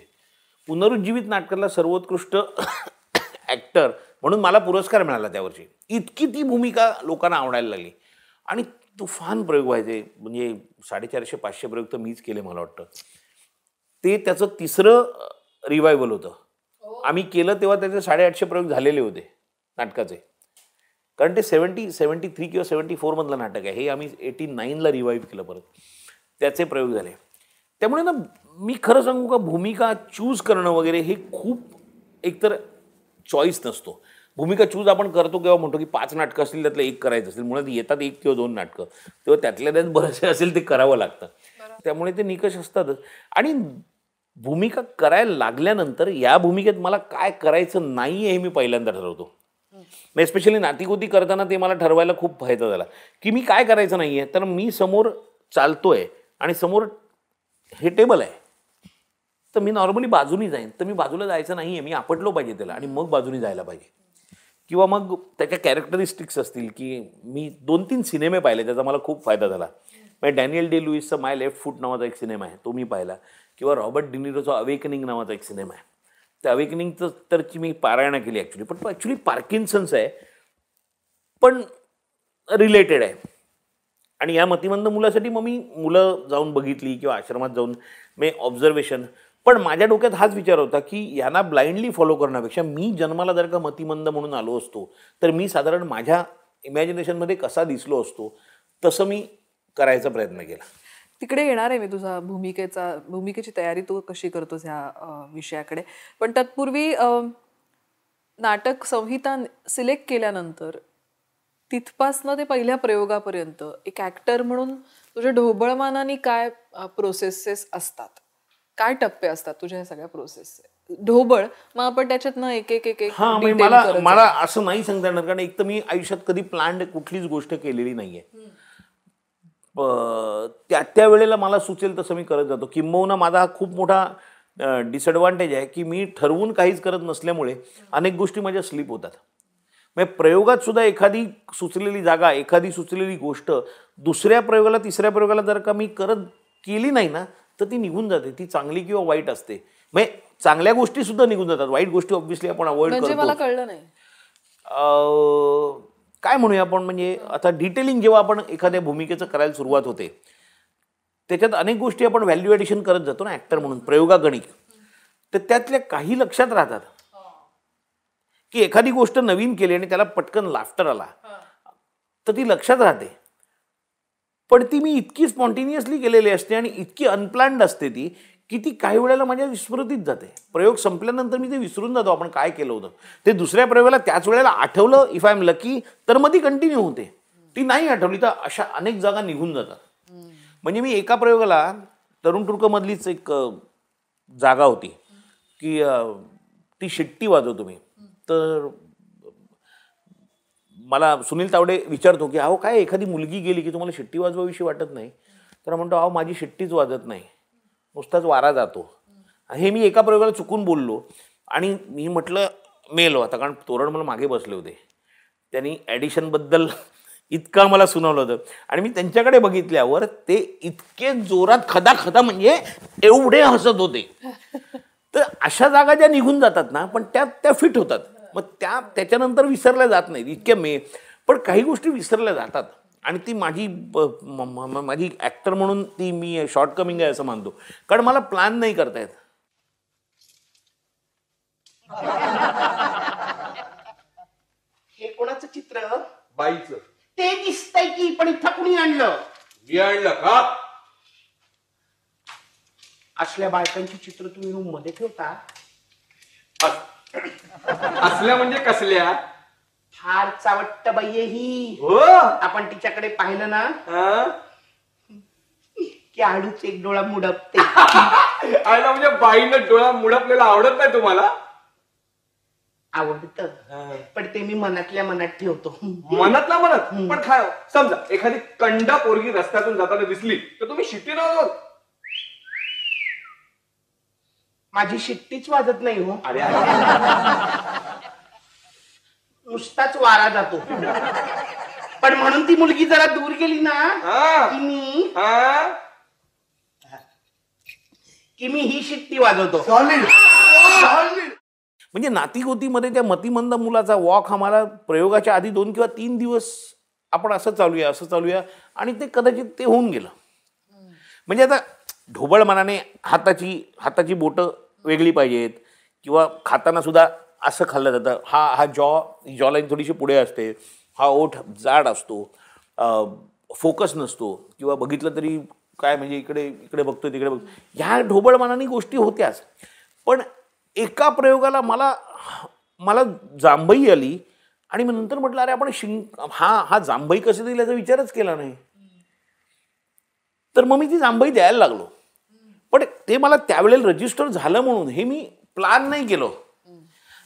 पुनरुज्जीवित नाटकातला सर्वोत्कृष्ट ॲक्टर म्हणून मला पुरस्कार मिळाला त्यावर्षी. इतकी ती भूमिका लोकांना आवडायला लागली आणि तुफान प्रयोग व्हायचे. म्हणजे 450-500 प्रयोग तर मीच केले मला वाटतं. ते त्याचं 3रं रिवायवल होतं. आम्ही केलं तेव्हा त्याचे 850 प्रयोग झालेले होते नाटकाचे, कारण ते 73 किंवा 74 मधलं नाटक आहे. हे आम्ही 89ला रिवाईव्ह केलं परत, त्याचे प्रयोग झाले. त्यामुळे ना मी खरं सांगू का, भूमिका चूज करणं वगैरे हे खूप एकतर चॉईस नसतो. भूमिका चूज आपण करतो किंवा म्हणतो की 5 नाटकं असतील त्यातलं 1 करायचं असेल, मुळात येतात 1 किंवा 2 नाटकं, तेव्हा त्यातल्या त्यात बरंचसे असेल ते करावं लागतं. त्यामुळे ते निकष असतातच. आणि भूमिका करायला लागल्यानंतर या भूमिकेत मला काय करायचं नाही आहे हे मी पहिल्यांदा ठरवतो. एस्पेशली नातीगोती करताना ते मला ठरवायला खूप फायदा झाला की मी काय करायचं नाही आहे. तर मी समोर चालतोय आणि समोर हे टेबल आहे, तर मी नॉर्मली बाजूनी जाईन, तर मी बाजूला जायचं नाही आहे, मी आपटलो पाहिजे त्याला आणि मग बाजूनी जायला पाहिजे. किंवा मग त्याच्या कॅरेक्टरिस्टिक्स असतील की मी 2-3 सिनेमे पाहिले, त्याचा मला खूप फायदा झाला. म्हणजे डॅनियल डे लुईसचा माय लेफ्ट फूट नावाचा एक सिनेमा आहे, तो मी पाहिला. किंवा रॉबर्ट डिनिरोचा अवेकनिंग नावाचा एक सिनेमा आहे, त्या अवेकनिंगचं तरची मी पारायणा केली ॲक्च्युली. पण ॲक्च्युली पार्किन्सन्स आहे पण रिलेटेड आहे. आणि या मतिमंद मुलासाठी मग मी मुलं जाऊन बघितली किंवा आश्रमात जाऊन मी ऑब्झर्वेशन. पण माझ्या डोक्यात हाच विचार होता की यांना ब्लाइंडली फॉलो करण्यापेक्षा मी जन्माला जर का मतिमंद म्हणून आलो असतो तर मी साधारण माझ्या इमॅजिनेशनमध्ये कसा दिसलो असतो तसं मी करायचा प्रयत्न केला. तिकडे येणार आहे मी तुझा भूमिकेची तयारी तू कशी करतोस ह्या विषयाकडे. पण तत्पूर्वी नाटक संहिता सिलेक्ट केल्यानंतर तिथपासनं ते पहिल्या प्रयोगापर्यंत एक ॲक्टर म्हणून तुझ्या ढोबळमानाने काय प्रोसेसेस असतात, काय टप्पे असतात तुझ्या ह्या सगळ्या प्रोसेसचे? ढोबळ मग आपण त्याच्यातनं एक मला असं नाही सांगता येणार, कारण एक तर मी आयुष्यात कधी प्लॅन्ड कुठलीच गोष्ट केलेली नाहीये. त्या वेळेला मला सुचेल तसं मी करत जातो. किंबहुना माझा हा खूप मोठा डिसएडव्हान्टेज आहे की मी ठरवून काहीच करत नसल्यामुळे अनेक गोष्टी माझ्या स्लिप होतात. म्हणजे प्रयोगात सुद्धा एखादी सुचलेली जागा, एखादी सुचलेली गोष्ट दुसऱ्या प्रयोगाला, तिसऱ्या प्रयोगाला जर का मी केली नाही ना तर ती निघून जाते. ती चांगली किंवा वाईट असते. म्हणजे चांगल्या गोष्टी सुद्धा निघून जातात, वाईट गोष्टी ऑब्व्हियसली आपण अवॉइड करतो. मला कळलं नाही काय म्हणूया आपण, म्हणजे आता डिटेलिंग जेव्हा आपण एखाद्या भूमिकेचं करायला सुरुवात होते त्याच्यात अनेक गोष्टी आपण व्हॅल्यू ॲडिशन करत जातो ना ॲक्टर म्हणून प्रयोगागणिक. तर त्यातल्या काही लक्षात राहतात की एखादी गोष्ट नवीन केली आणि त्याला पटकन लाफ्टर आला तर ती लक्षात राहते. पण ती मी इतकी स्पॉन्टेनियसली केलेली असते आणि इतकी अनप्लॅन्ड असते ती की ती काही वेळेला माझ्या विस्मृतीत जाते. प्रयोग संपल्यानंतर मी ते विसरून जातो आपण काय केलं होतं ते. दुसऱ्या प्रयोगाला त्याच वेळेला आठवलं इफ आय एम लकी तर मग ती कंटिन्यू होते. ती नाही आठवली तर अशा अनेक जागा निघून जातात. म्हणजे मी एका प्रयोगाला तरुण तुर्कमधलीच एक जागा होती की ती शिट्टी वाजवतो मी. तर मला सुनील तावडे विचारतो की अहो काय एखादी मुलगी गेली की तुम्हाला शिट्टी वाजवाविषयी वाटत नाही. तर म्हणतो अहो माझी शिट्टीच वाजत नाही, नुसताच वारा जातो. हे मी एका प्रयोगाला चुकून बोललो आणि मी म्हटलं मेलो आता, कारण तोरण मला मागे बसले होते. त्यांनी ॲडिशनबद्दल इतकं मला सुनावलं होतं आणि मी त्यांच्याकडे बघितल्यावर ते इतके जोरात खदा खदा म्हणजे एवढे हसत होते. तर अशा जागा ज्या निघून जातात ना पण त्या फिट होतात. मग त्याच्यानंतर विसरल्या जात नाहीत इतक्या पण काही गोष्टी विसरल्या जातात आणि ती माझी ॲक्टर म्हणून ती मी शॉर्टकमिंग आहे असं मानतो, कारण मला प्लॅन नाही करता येत. हे कोणाचं चित्र? बाईचं. ते दिसतंय की, पण इथं कुणी आणलं? मी आणलं का? असल्या बायकांची चित्र तुम्ही रूम मध्ये ठेवता? असल्या म्हणजे कसल्या? फार चावट्ट बाई आहे ही. हो. आपण तिच्याकडे पाहिलं ना की आडूच एक डोळा मुडपते. आयला म्हणजे बाईनं डोळा मुडपलेला आवडत नाही तुम्हाला? आवडत, पण ते मी मनातल्या मनात ठेवतो. मनातला मनात. पण काय समजा एखादी कंडा पोरगी रस्त्यातून जाताना दिसली तर तुम्ही शिट्टी न वाजवत? माझी शिट्टीच वाजत नाही हो. अरे नुसताच वारा जातो. पण म्हणून ती मुलगी जरा दूर गेली ना की मी ही शिट्टी वाजवतो. म्हणजे नातीगोतीमध्ये त्या मतिमंद मुलाचा वॉक आम्हाला प्रयोगाच्या आधी 2 किंवा 3 दिवस आपण असं चालूया आणि ते कदाचित ते होऊन गेलं. म्हणजे आता ढोबळ मनाने हाताची बोटं वेगळी पाहिजेत किंवा खाताना सुद्धा असं खाल्लं जातं. हा जॉ लाईन थोडीशी पुढे असते, हा ओठ जाड असतो, फोकस नसतो किंवा बघितलं तरी काय म्हणजे इकडे बघतो तिकडे बघतो. ह्या ढोबळ मनाने गोष्टी होत्याच. पण एका प्रयोगाला मला जांभई आली आणि मग नंतर म्हटलं अरे आपण हा जांभई कसं देईल याचा विचारच केला नाही. तर मग मी ती जांभई द्यायला लागलो. पण ते मला त्यावेळेला रजिस्टर झालं म्हणून हे मी प्लॅन नाही केलं.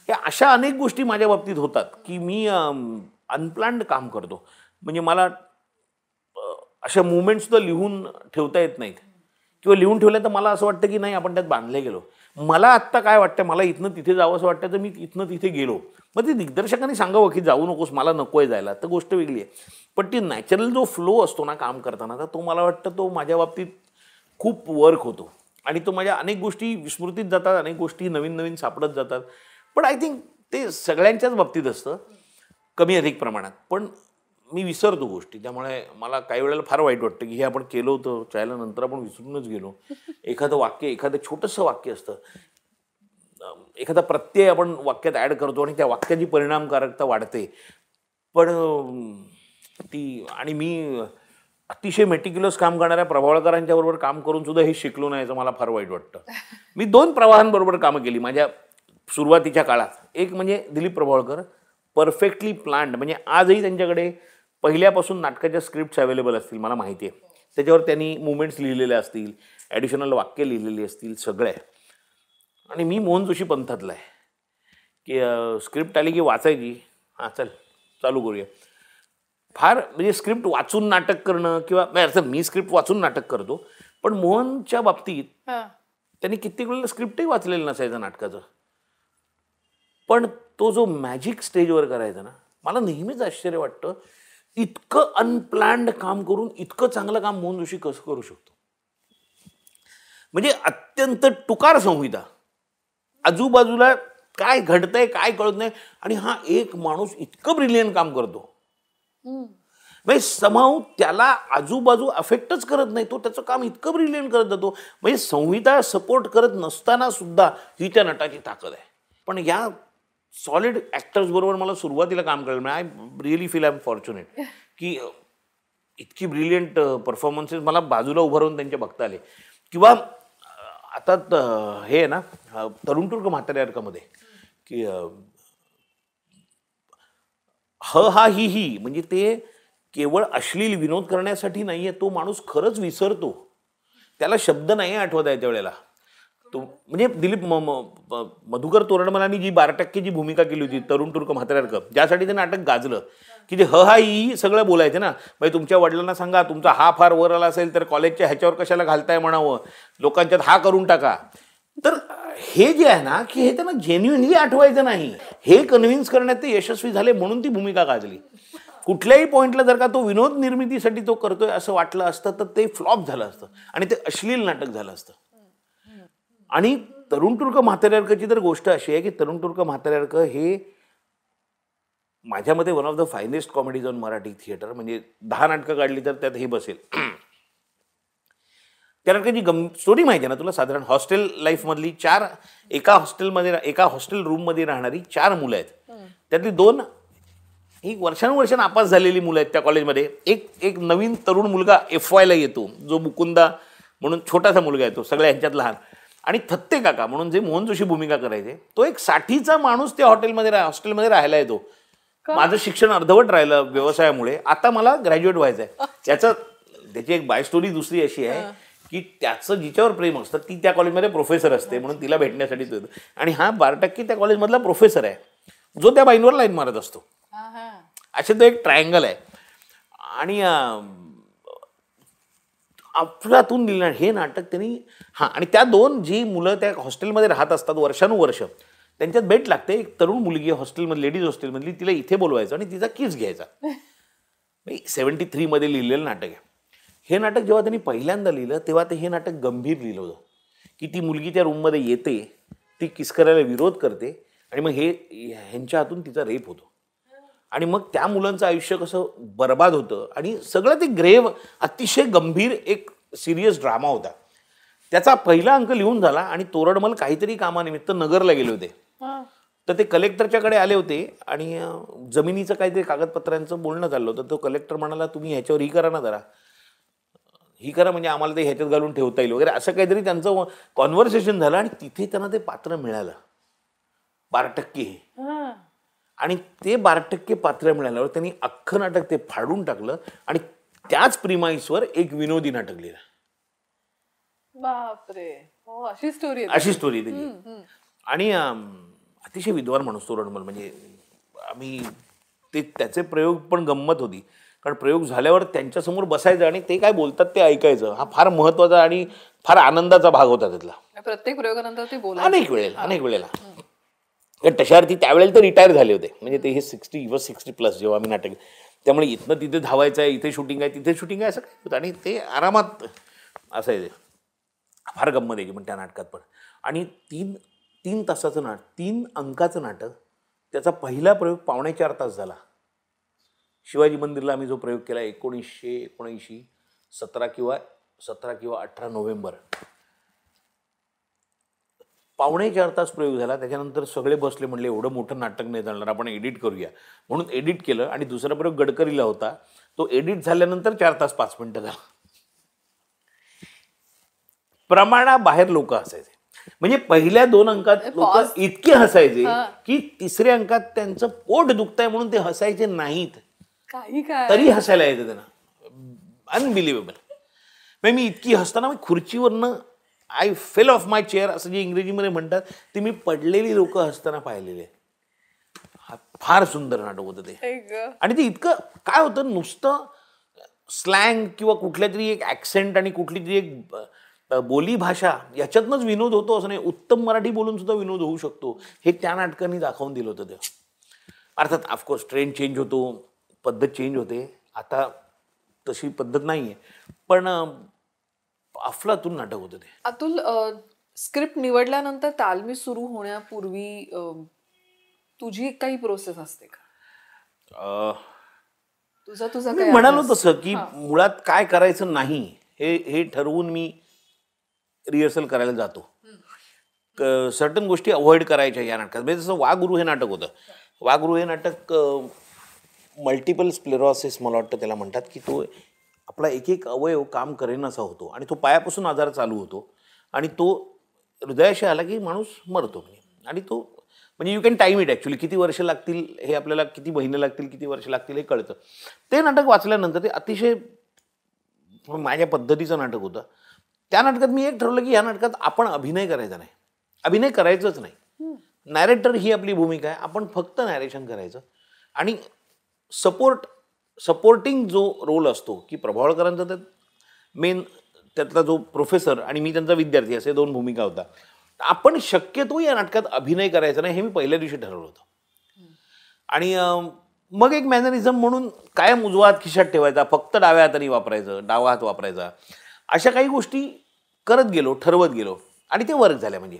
या अशा अनेक गोष्टी माझ्या बाबतीत होतात की मी अनप्लॅन्ड काम करतो. म्हणजे मला अशा मुवमेंट सुद्धा लिहून ठेवता येत नाहीत किंवा लिहून ठेवल्या तर मला असं वाटतं की नाही आपण त्यात बांधले गेलो. मला आत्ता काय वाटतं, मला इथनं तिथे जावं असं वाटतं तर मी इथनं तिथे गेलो. मग ते दिग्दर्शकांनी सांगावं की जाऊ नकोस, मला नको आहे जायला, तर गोष्ट वेगळी आहे. पण ती नॅचरल जो फ्लो असतो ना काम करताना, तर तो मला वाटतं तो माझ्या बाबतीत खूप वर्क होतो आणि तो माझ्या अनेक गोष्टी विस्मृतीत जातात, अनेक गोष्टी नवीन नवीन सापडत जातात. पण आय थिंक ते सगळ्यांच्याच बाबतीत असतं कमी अधिक प्रमाणात. पण मी विसरतो गोष्टी, त्यामुळे मला काही वेळेला फार वाईट वाटतं की हे आपण केलं होतं चायला, नंतर आपण विसरूनच गेलो. एखादं वाक्य, एखादं छोटंसं वाक्य असतं, एखादा प्रत्यय आपण वाक्यात ॲड करतो आणि त्या वाक्याची परिणामकारकता वाढते. पण आणि मी अतिशय मेटिक्युलस काम करणाऱ्या प्रभावळकरांच्या बरोबर काम करून सुद्धा हे शिकलो नाही, याचं मला फार वाईट वाटतं. मी 2 प्रवाहांबरोबर कामं केली माझ्या सुरुवातीच्या काळात. एक म्हणजे दिलीप प्रभावळकर, परफेक्टली प्लॅन्ड. म्हणजे आजही त्यांच्याकडे पहिल्यापासून नाटकाच्या स्क्रिप्ट्स अवेलेबल असतील मला माहिती आहे. त्याच्यावर त्यांनी मुवमेंट्स लिहिलेल्या असतील, ॲडिशनल वाक्य लिहिलेली असतील, सगळे. आणि मी मोहन जोशी पंथातला आहे की स्क्रिप्ट आली की वाचायची, हां चल चालू करूया. फार म्हणजे स्क्रिप्ट वाचून नाटक करणं किंवा अर्थात मी स्क्रिप्ट वाचून नाटक करतो, पण मोहनच्या बाबतीत त्यांनी कित्येक वेळेला स्क्रिप्टही वाचलेलं नसायचं नाटकाचं. पण तो जो मॅजिक स्टेजवर करायचा ना, मला नेहमीच आश्चर्य वाटतं इतकं अनप्लॅन्ड काम करून इतकं चांगलं काम मोहन जोशी कसं करू शकतो. म्हणजे अत्यंत टुकार संहिता, आजूबाजूला काय घडतंय काय कळत नाही आणि हा एक माणूस इतकं ब्रिलियंट काम करतो. म्हणजे समाव त्याला आजूबाजू अफेक्टच करत नाही, तो त्याचं काम इतकं ब्रिलियंट करत जातो. म्हणजे संहिता सपोर्ट करत नसताना सुद्धा ही त्या नटाची ताकद आहे. पण या सॉलिड ॲक्टर्स बरोबर मला सुरुवातीला काम करायला मिळालं. I really feel I am fortunate की इतकी ब्रिलियंट परफॉर्मन्सेस मला बाजूला उभं राहून त्यांचे बघता आले. किंवा आता हे आहे ना तरुण तुर्क म्हाताऱ्यामध्ये की हा ही म्हणजे ते केवळ अश्लील विनोद करण्यासाठी नाहीये, तो माणूस खरंच विसरतो, त्याला शब्द नाही आठवत आहे त्यावेळेला. तो म्हणजे दिलीप मधुकर तोरडमलांनी जी 12% जी भूमिका केली होती तरुण तुर्क म्हाताऱ्यारकं, ज्यासाठी ते नाटक गाजलं की जे हा ही सगळं बोलायचे ना, म्हणजे तुमच्या वडिलांना सांगा तुमचा हा फार वर आला असेल तर कॉलेजच्या ह्याच्यावर कशाला घालताय म्हणावं, लोकांच्यात हा करून टाका. तर हे जे आहे ना की हे त्यांना जेन्युइनली आठवायचं नाही, हे कन्व्हिन्स करण्यात ते यशस्वी झाले म्हणून ती भूमिका गाजली. कुठल्याही पॉईंटला जर का तो विनोद निर्मितीसाठी तो करतोय असं वाटलं असतं तर ते फ्लॉप झालं असतं आणि ते अश्लील नाटक झालं असतं. आणि तरुण तुर्क म्हाताऱ्यारकंची तर गोष्ट अशी आहे की तरुण तुर्क म्हाताऱ्यारकं हे माझ्या मते one of the finest comedies on Marathi theatre. म्हणजे 10 नाटकं काढली तर त्यात हे बसेल. त्या नाटकाची स्टोरी माहिती आहे ना तुला? साधारण हॉस्टेल लाईफमधली एका हॉस्टेल रूममध्ये राहणारी 4 मुलं आहेत. त्यातली 2 ही वर्षानुवर्ष नापास झालेली मुलं आहेत त्या कॉलेजमध्ये. एक नवीन तरुण मुलगा FYला येतो जो मुकुंदा म्हणून छोटासा मुलगा येतो सगळ्या ह्यांच्यात लहान. आणि थत्ते काका म्हणून जे मोहन जोशी भूमिका करायचे, तो एक 60चा माणूस त्या हॉस्टेलमध्ये राहायला येतो. माझं शिक्षण अर्धवट राहिलं व्यवसायामुळे, आता मला ग्रॅज्युएट व्हायचं आहे. त्याची एक बाय स्टोरी दुसरी अशी आहे की त्याचं जिच्यावर प्रेम असतं ती त्या कॉलेजमध्ये प्रोफेसर असते म्हणून तिला भेटण्यासाठी तो येतो. आणि हा 12% त्या कॉलेजमधला प्रोफेसर आहे जो त्या बाईंवर लाईन मारत असतो. असे तो एक ट्रायंगल आहे. आणि अफलातून लिहिणार हे नाटक त्यांनी. आणि त्या 2 जी मुलं त्या हॉस्टेलमध्ये राहत असतात वर्षानुवर्ष, त्यांच्यात भेट लागते. एक तरुण मुलगी हॉस्टेलमध्ये, लेडीज हॉस्टेलमधली, तिला इथे बोलवायचं आणि तिचा किस घ्यायचा. 73 मध्ये लिहिलेलं नाटक आहे हे. नाटक जेव्हा त्यांनी पहिल्यांदा लिहिलं तेव्हा हे नाटक गंभीर लिहिलं होतं की ती मुलगी त्या रूममध्ये येते, ती किस करायला विरोध करते आणि मग ह्यांच्या हातून तिचा रेप होतो. आणि मग त्या मुलांचं आयुष्य कसं बर्बाद होतं आणि सगळं ते ग्रेव्ह अतिशय गंभीर एक सिरियस ड्रामा होता. त्याचा पहिला अंक लिहून झाला आणि तोरडमल काहीतरी कामानिमित्त नगरला गेले होते. तर ते कलेक्टरच्याकडे आले होते आणि जमिनीचं काहीतरी कागदपत्रांचं बोलणं चाललं होतं. तो कलेक्टर म्हणाला तुम्ही ह्याच्यावर ही करा ना, जरा ही करा म्हणजे आम्हाला ते ह्याच्यात घालून ठेवता येईल वगैरे, असं काहीतरी त्यांचं कॉन्व्हर्सेशन झालं. आणि तिथे त्यांना ते पात्र मिळालं 12%. आणि ते 12% पात्र मिळाल्यावर त्यांनी अख्खं नाटक ते फाडून टाकलं आणि त्याच प्रिमाईसवर एक विनोदी नाटक लिहिलं. बापरे, हो अशी स्टोरी त्याची. आणि अतिशय विद्वान माणूस तोरणमल. म्हणजे आम्ही त्याचे प्रयोग पण गंमत होती, कारण प्रयोग झाल्यावर त्यांच्यासमोर बसायचं आणि ते काय बोलतात ते ऐकायचं. हा फार महत्वाचा आणि फार आनंदाचा भाग होता त्यातला. प्रत्येक प्रयोगानंतर ते बोलायचे अनेक वेळेला. तशावरती त्यावेळेला तर रिटायर झाले होते. म्हणजे ते हे 60+ जेव्हा आम्ही नाटक, त्यामुळे इथनं तिथे धावायचं आहे, इथे शूटिंग आहे तिथे शूटिंग आहे असं काय होतं. आणि ते आरामात असायचे. फार गंमत यायची पण त्या नाटकात पण. आणि 3 तासाचं 3 अंकाचं नाटक. त्याचा पहिला प्रयोग 4.25 तास झाला. शिवाजी मंदिरला आम्ही जो प्रयोग केला 1979 17 किंवा 18 नोव्हेंबर, 4.25 तास प्रयोग झाला. त्याच्यानंतर सगळे बसले, म्हणले एवढं मोठं नाटक नाही चालणार, आपण एडिट करूया. म्हणून एडिट केलं. आणि दुसरा प्रयोग गडकरीला होता, तो एडिट झाल्यानंतर 4 तास 5 मिनिटं झाला. प्रमाणाबाहेर लोक हसायचे. म्हणजे पहिल्या 2 अंकात लोक इतके हसायचे की 3ऱ्या अंकात त्यांचं पोट दुखतंय म्हणून ते हसायचे नाहीत, तरी हसायला यायचं त्यांना. अनबिलिव्हेबल. मी इतकी हसताना खुर्चीवरनं I fell off my chair असं जे इंग्रजीमध्ये म्हणतात, ते मी पडलेली लोक हसताना पाहिलेले. फार सुंदर नाटक होतं ते. आणि ते इतकं काय होतं, नुसतं स्लँग किंवा कुठल्या तरी एक ॲक्सेंट आणि कुठली तरी एक बोली भाषा याच्यातनंच विनोद होतो असं नाही. उत्तम मराठी बोलून सुद्धा विनोद होऊ शकतो, हे त्या नाटकांनी दाखवून दिलं होतं ते. अर्थात ऑफकोर्स ट्रेंड चेंज होतो, पद्धत चेंज होते. आता तशी पद्धत नाही आहे, पण अफलातून नाटक होतं ते. अतुल, स्क्रिप्ट निवडल्यानंतर तालमी सुरू होण्यापूर्वी तुझी काही प्रोसेस असते का? तुझं मी म्हणालो तसं की मुळात काय करायचं नाही हे ठरवून मी रिहर्सल करायला जातो. सर्टन गोष्टी अवॉइड करायच्या या नाटकात. म्हणजे जसं वाघुरू हे नाटक होतं. वाघुरू हे नाटक मल्टिपल स्क्लेरोसिस मला वाटतं त्याला म्हणतात, की तो आपला एक एक अवयव काम करेनासा होतो आणि तो पायापासून आजार चालू होतो आणि तो हृदयाशी आला की माणूस मरतो. आणि तो म्हणजे you can time it actually. किती वर्ष लागतील हे आपल्याला, किती महिने लागतील, किती वर्ष लागतील हे कळतं. ते नाटक वाचल्यानंतर ते अतिशय माझ्या पद्धतीचं नाटक होतं. त्या नाटकात मी एक ठरवलं की या नाटकात आपण अभिनय करायचा नाही, अभिनय करायचंच नाही. नॅरेटर ही आपली भूमिका आहे, आपण फक्त नॅरेशन करायचं. आणि सपोर्टिंग जो रोल असतो की प्रभावळकरांचा त्यात मेन त्यातला जो प्रोफेसर आणि मी त्यांचा विद्यार्थी असे 2 भूमिका होता. आपण शक्यतो या नाटकात अभिनय करायचा नाही हे मी पहिल्या दिवशी ठरवलं होतं. आणि मग एक मॅनरिझम म्हणून कायम उजवा हात खिशात ठेवायचा, फक्त डाव्या हाताने वापरायचं, डावा हात वापरायचा, अशा काही गोष्टी करत गेलो, ठरवत गेलो आणि ते वर्क झाल्या. म्हणजे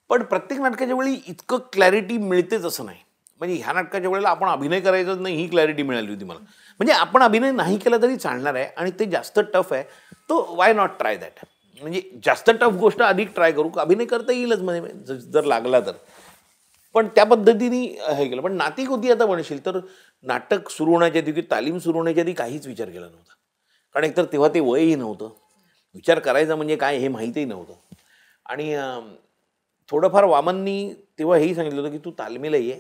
पण प्रत्येक नाटकाच्या वेळी इतकं क्लॅरिटी मिळतेच असं नाही. म्हणजे ह्या नाटकाच्या वेळेला आपण अभिनय करायचंच नाही ही क्लॅरिटी मिळाली होती मला. म्हणजे आपण अभिनय नाही केला तरी चालणार आहे आणि ते जास्त टफ आहे, तो वाय नॉट ट्राय दॅट. म्हणजे जास्त टफ गोष्ट अधिक ट्राय करू, अभिनय करता येईलच म्हणजे जर लागला तर. पण त्या पद्धतीने हे केलं. पण नाती कोती आता म्हणशील तर नाटक सुरू होण्याच्या आधी, तालीम सुरू होण्याच्या आधी काहीच विचार केला नव्हता. कारण एकतर तेव्हा ते वयही नव्हतं, विचार करायचा म्हणजे काय हे माहितीही नव्हतं. आणि थोडंफार वामननी तेव्हा हेही सांगितलं होतं की तू तालमीला ये.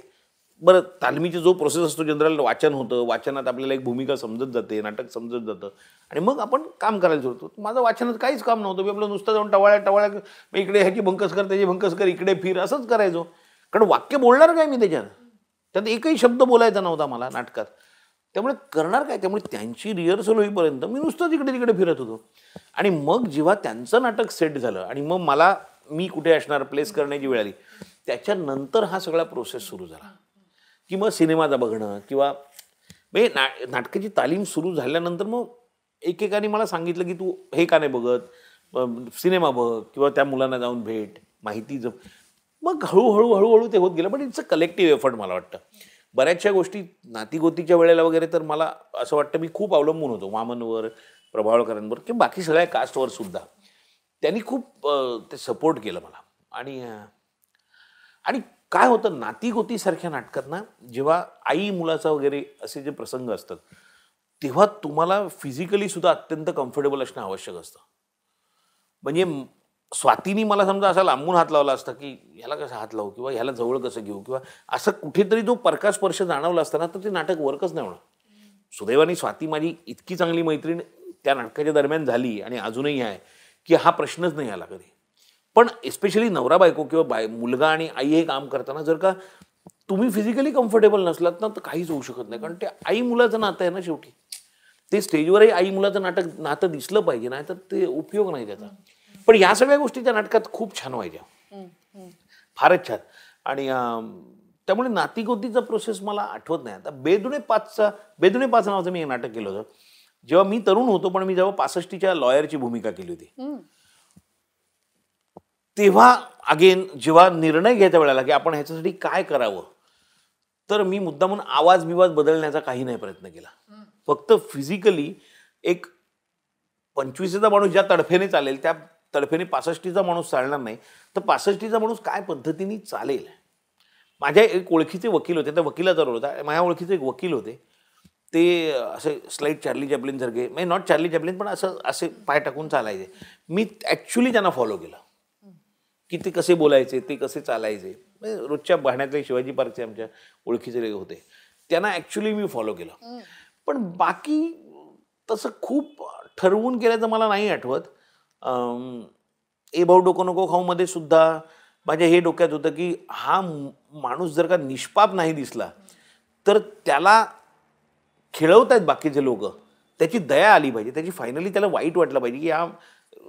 बरं, तालमीचा जो प्रोसेस असतो जनरल वाचन होतं, वाचनात आपल्याला एक भूमिका समजत जाते, नाटक समजत जातं आणि मग आपण काम करायला सुरतो. माझं वाचनात काहीच काम नव्हतं. मी आपलं नुसतं जाऊन टवाळ्या इकडे ह्याची भंकस कर, त्याची भंकस कर, इकडे फिर, असंच करायचो. कारण वाक्य बोलणार काय मी त्यात एकही शब्द बोलायचा नव्हता मला नाटकात. त्यामुळे करणार काय. त्यामुळे त्यांची रिहर्सल होईपर्यंत मी नुसतं तिकडे तिकडे फिरत होतो. आणि मग जेव्हा त्यांचं नाटक सेट झालं आणि मग मी कुठे असणार प्लेस करण्याची वेळ आली, त्याच्यानंतर हा सगळा प्रोसेस सुरू झाला की मग सिनेमाचा बघणं किंवा म्हणजे नाटकाची तालीम सुरू झाल्यानंतर मग एकेकाने मला सांगितलं की तू हे का नाही बघत, सिनेमा बघ किंवा त्या मुलांना जाऊन भेट, माहिती जप. मग हळूहळू ते होत गेलं. पण इट्स अ कलेक्टिव्ह एफर्ट मला वाटतं. बऱ्याचशा गोष्टी नातीगोतीच्या वेळेला वगैरे तर मला असं वाटतं मी खूप अवलंबून होतो वामनवर, प्रभावळकरांवर किंवा बाकी सगळ्या कास्टवर सुद्धा. त्यांनी खूप ते सपोर्ट केलं मला. आणि काय होतं नातीगोतीसारख्या नाटकात ना, जेव्हा आई मुलाचा वगैरे असे जे प्रसंग असतात तेव्हा तुम्हाला फिजिकली सुद्धा अत्यंत कम्फर्टेबल असणं आवश्यक असतं. म्हणजे स्वातीनी मला समजा असा लांबून हात लावला असता की ह्याला कसा हात लावू किंवा ह्याला जवळ कसं घेऊ किंवा असं कुठेतरी जो परकास्पर्श जाणवला असताना तर ते नाटक वर्कच नाही होणार. सुदैवाने स्वाती माझी इतकी चांगली मैत्रीण त्या नाटकाच्या दरम्यान झाली आणि अजूनही आहे की हा प्रश्नच नाही आला कधी. पण एस्पेशली नवरा बायको किंवा मुलगा आणि आई हे काम करताना जर का तुम्ही फिजिकली कम्फर्टेबल नसलात ना तर काहीच होऊ शकत नाही. कारण ते आई मुलाचं नातं आहे ना शेवटी. ते स्टेजवरही आई मुलाचं नातं दिसलं पाहिजे, नाही तर ते उपयोग नाही त्याचा. पण या सगळ्या गोष्टी त्या नाटकात खूप छान व्हायच्या, फारच छान. आणि त्यामुळे नातीगोतीचा प्रोसेस मला आठवत नाही. आता बेदुणे पाच नावाचं मी एक नाटक केलं होतं जेव्हा मी तरुण होतो. पण मी जेव्हा 65च्या लॉयरची भूमिका केली होती तेव्हा अगेन जेव्हा निर्णय घ्यायचा वेळ आला की आपण ह्याच्यासाठी काय करावं, तर मी मुद्दामून आवाज बदलण्याचा काही नाही प्रयत्न केला. फक्त फिजिकली एक 25चा माणूस ज्या तडफेने चालेल त्या तडफेने 65चा माणूस चालणार नाही, तर 65चा माणूस काय पद्धतीने चालेल. माझ्या एक ओळखीचे वकील होते, त्या वकिलाचा रोल होता. माझ्या ओळखीचे एक वकील होते, ते असे स्लाईट चार्ली चॅपलिन सारखे, म्हणजे नॉट चार्ली चॅपलिन पण असे पाय टाकून चालायचे. मी ॲक्च्युली त्यांना फॉलो केलं की ते कसे बोलायचे, ते कसे चालायचे. म्हणजे रोजच्या पाहण्यातले शिवाजी पार्कचे आमच्या ओळखीचे होते, त्यांना ॲक्च्युली मी फॉलो केलं. पण बाकी तसं खूप ठरवून केल्याचं मला नाही आठवत. ए भाऊ डोकं नको खाऊमध्ये सुद्धा माझ्या हे डोक्यात होतं की हा माणूस जर का निष्पाप नाही दिसला तर त्याला खेळवत आहेत बाकीचे लोक, त्याची दया आली पाहिजे, त्याची फायनली त्याला वाईट वाटलं पाहिजे की या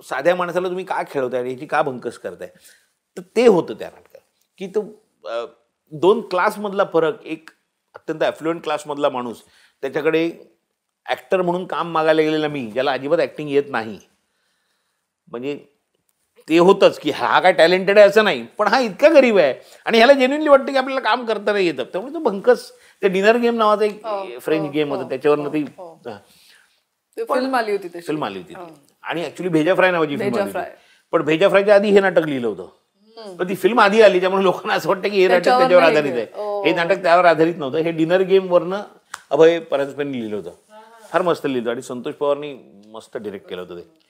साध्या माणसाला तुम्ही का खेळवताय आणि याची का भंकस करताय. तर ते होतं त्या नाटकात की तो 2 क्लासमधला फरक, एक अत्यंत ॲफ्लुएंट क्लासमधला माणूस, त्याच्याकडे ॲक्टर म्हणून काम मागायला गेलेला मी, ज्याला अजिबात ॲक्टिंग येत नाही. म्हणजे ते होतंच की हा काय टॅलेंटेड आहे असं नाही, पण हा इतका गरीब आहे आणि ह्याला जेन्युइनली वाटतं की आपल्याला काम करता नाही येतं. त्यामुळे तो भंकस, ते डिनर गेम नावाचा एक फ्रेंच गेम होता, त्याच्यावरनं ती फिल्म आली होती. आणि ऍक्च्युली भेजा फ्राय नावाची फिल्म आली होती. पण भेजा फ्रायच्या आधी हे नाटक लिहिलं होतं. पण ती फिल्म आधी आली, त्यामुळे लोकांना असं वाटतं की हे नाटक त्याच्यावर आधारित आहे. हे नाटक त्यावर आधारित नव्हतं. हे डिनर गेम वरनं अभय परांजपेंनी लिहिलं होतं. फार मस्त लिहिलं आणि संतोष पवारनी मस्त डिरेक्ट केलं होतं ते.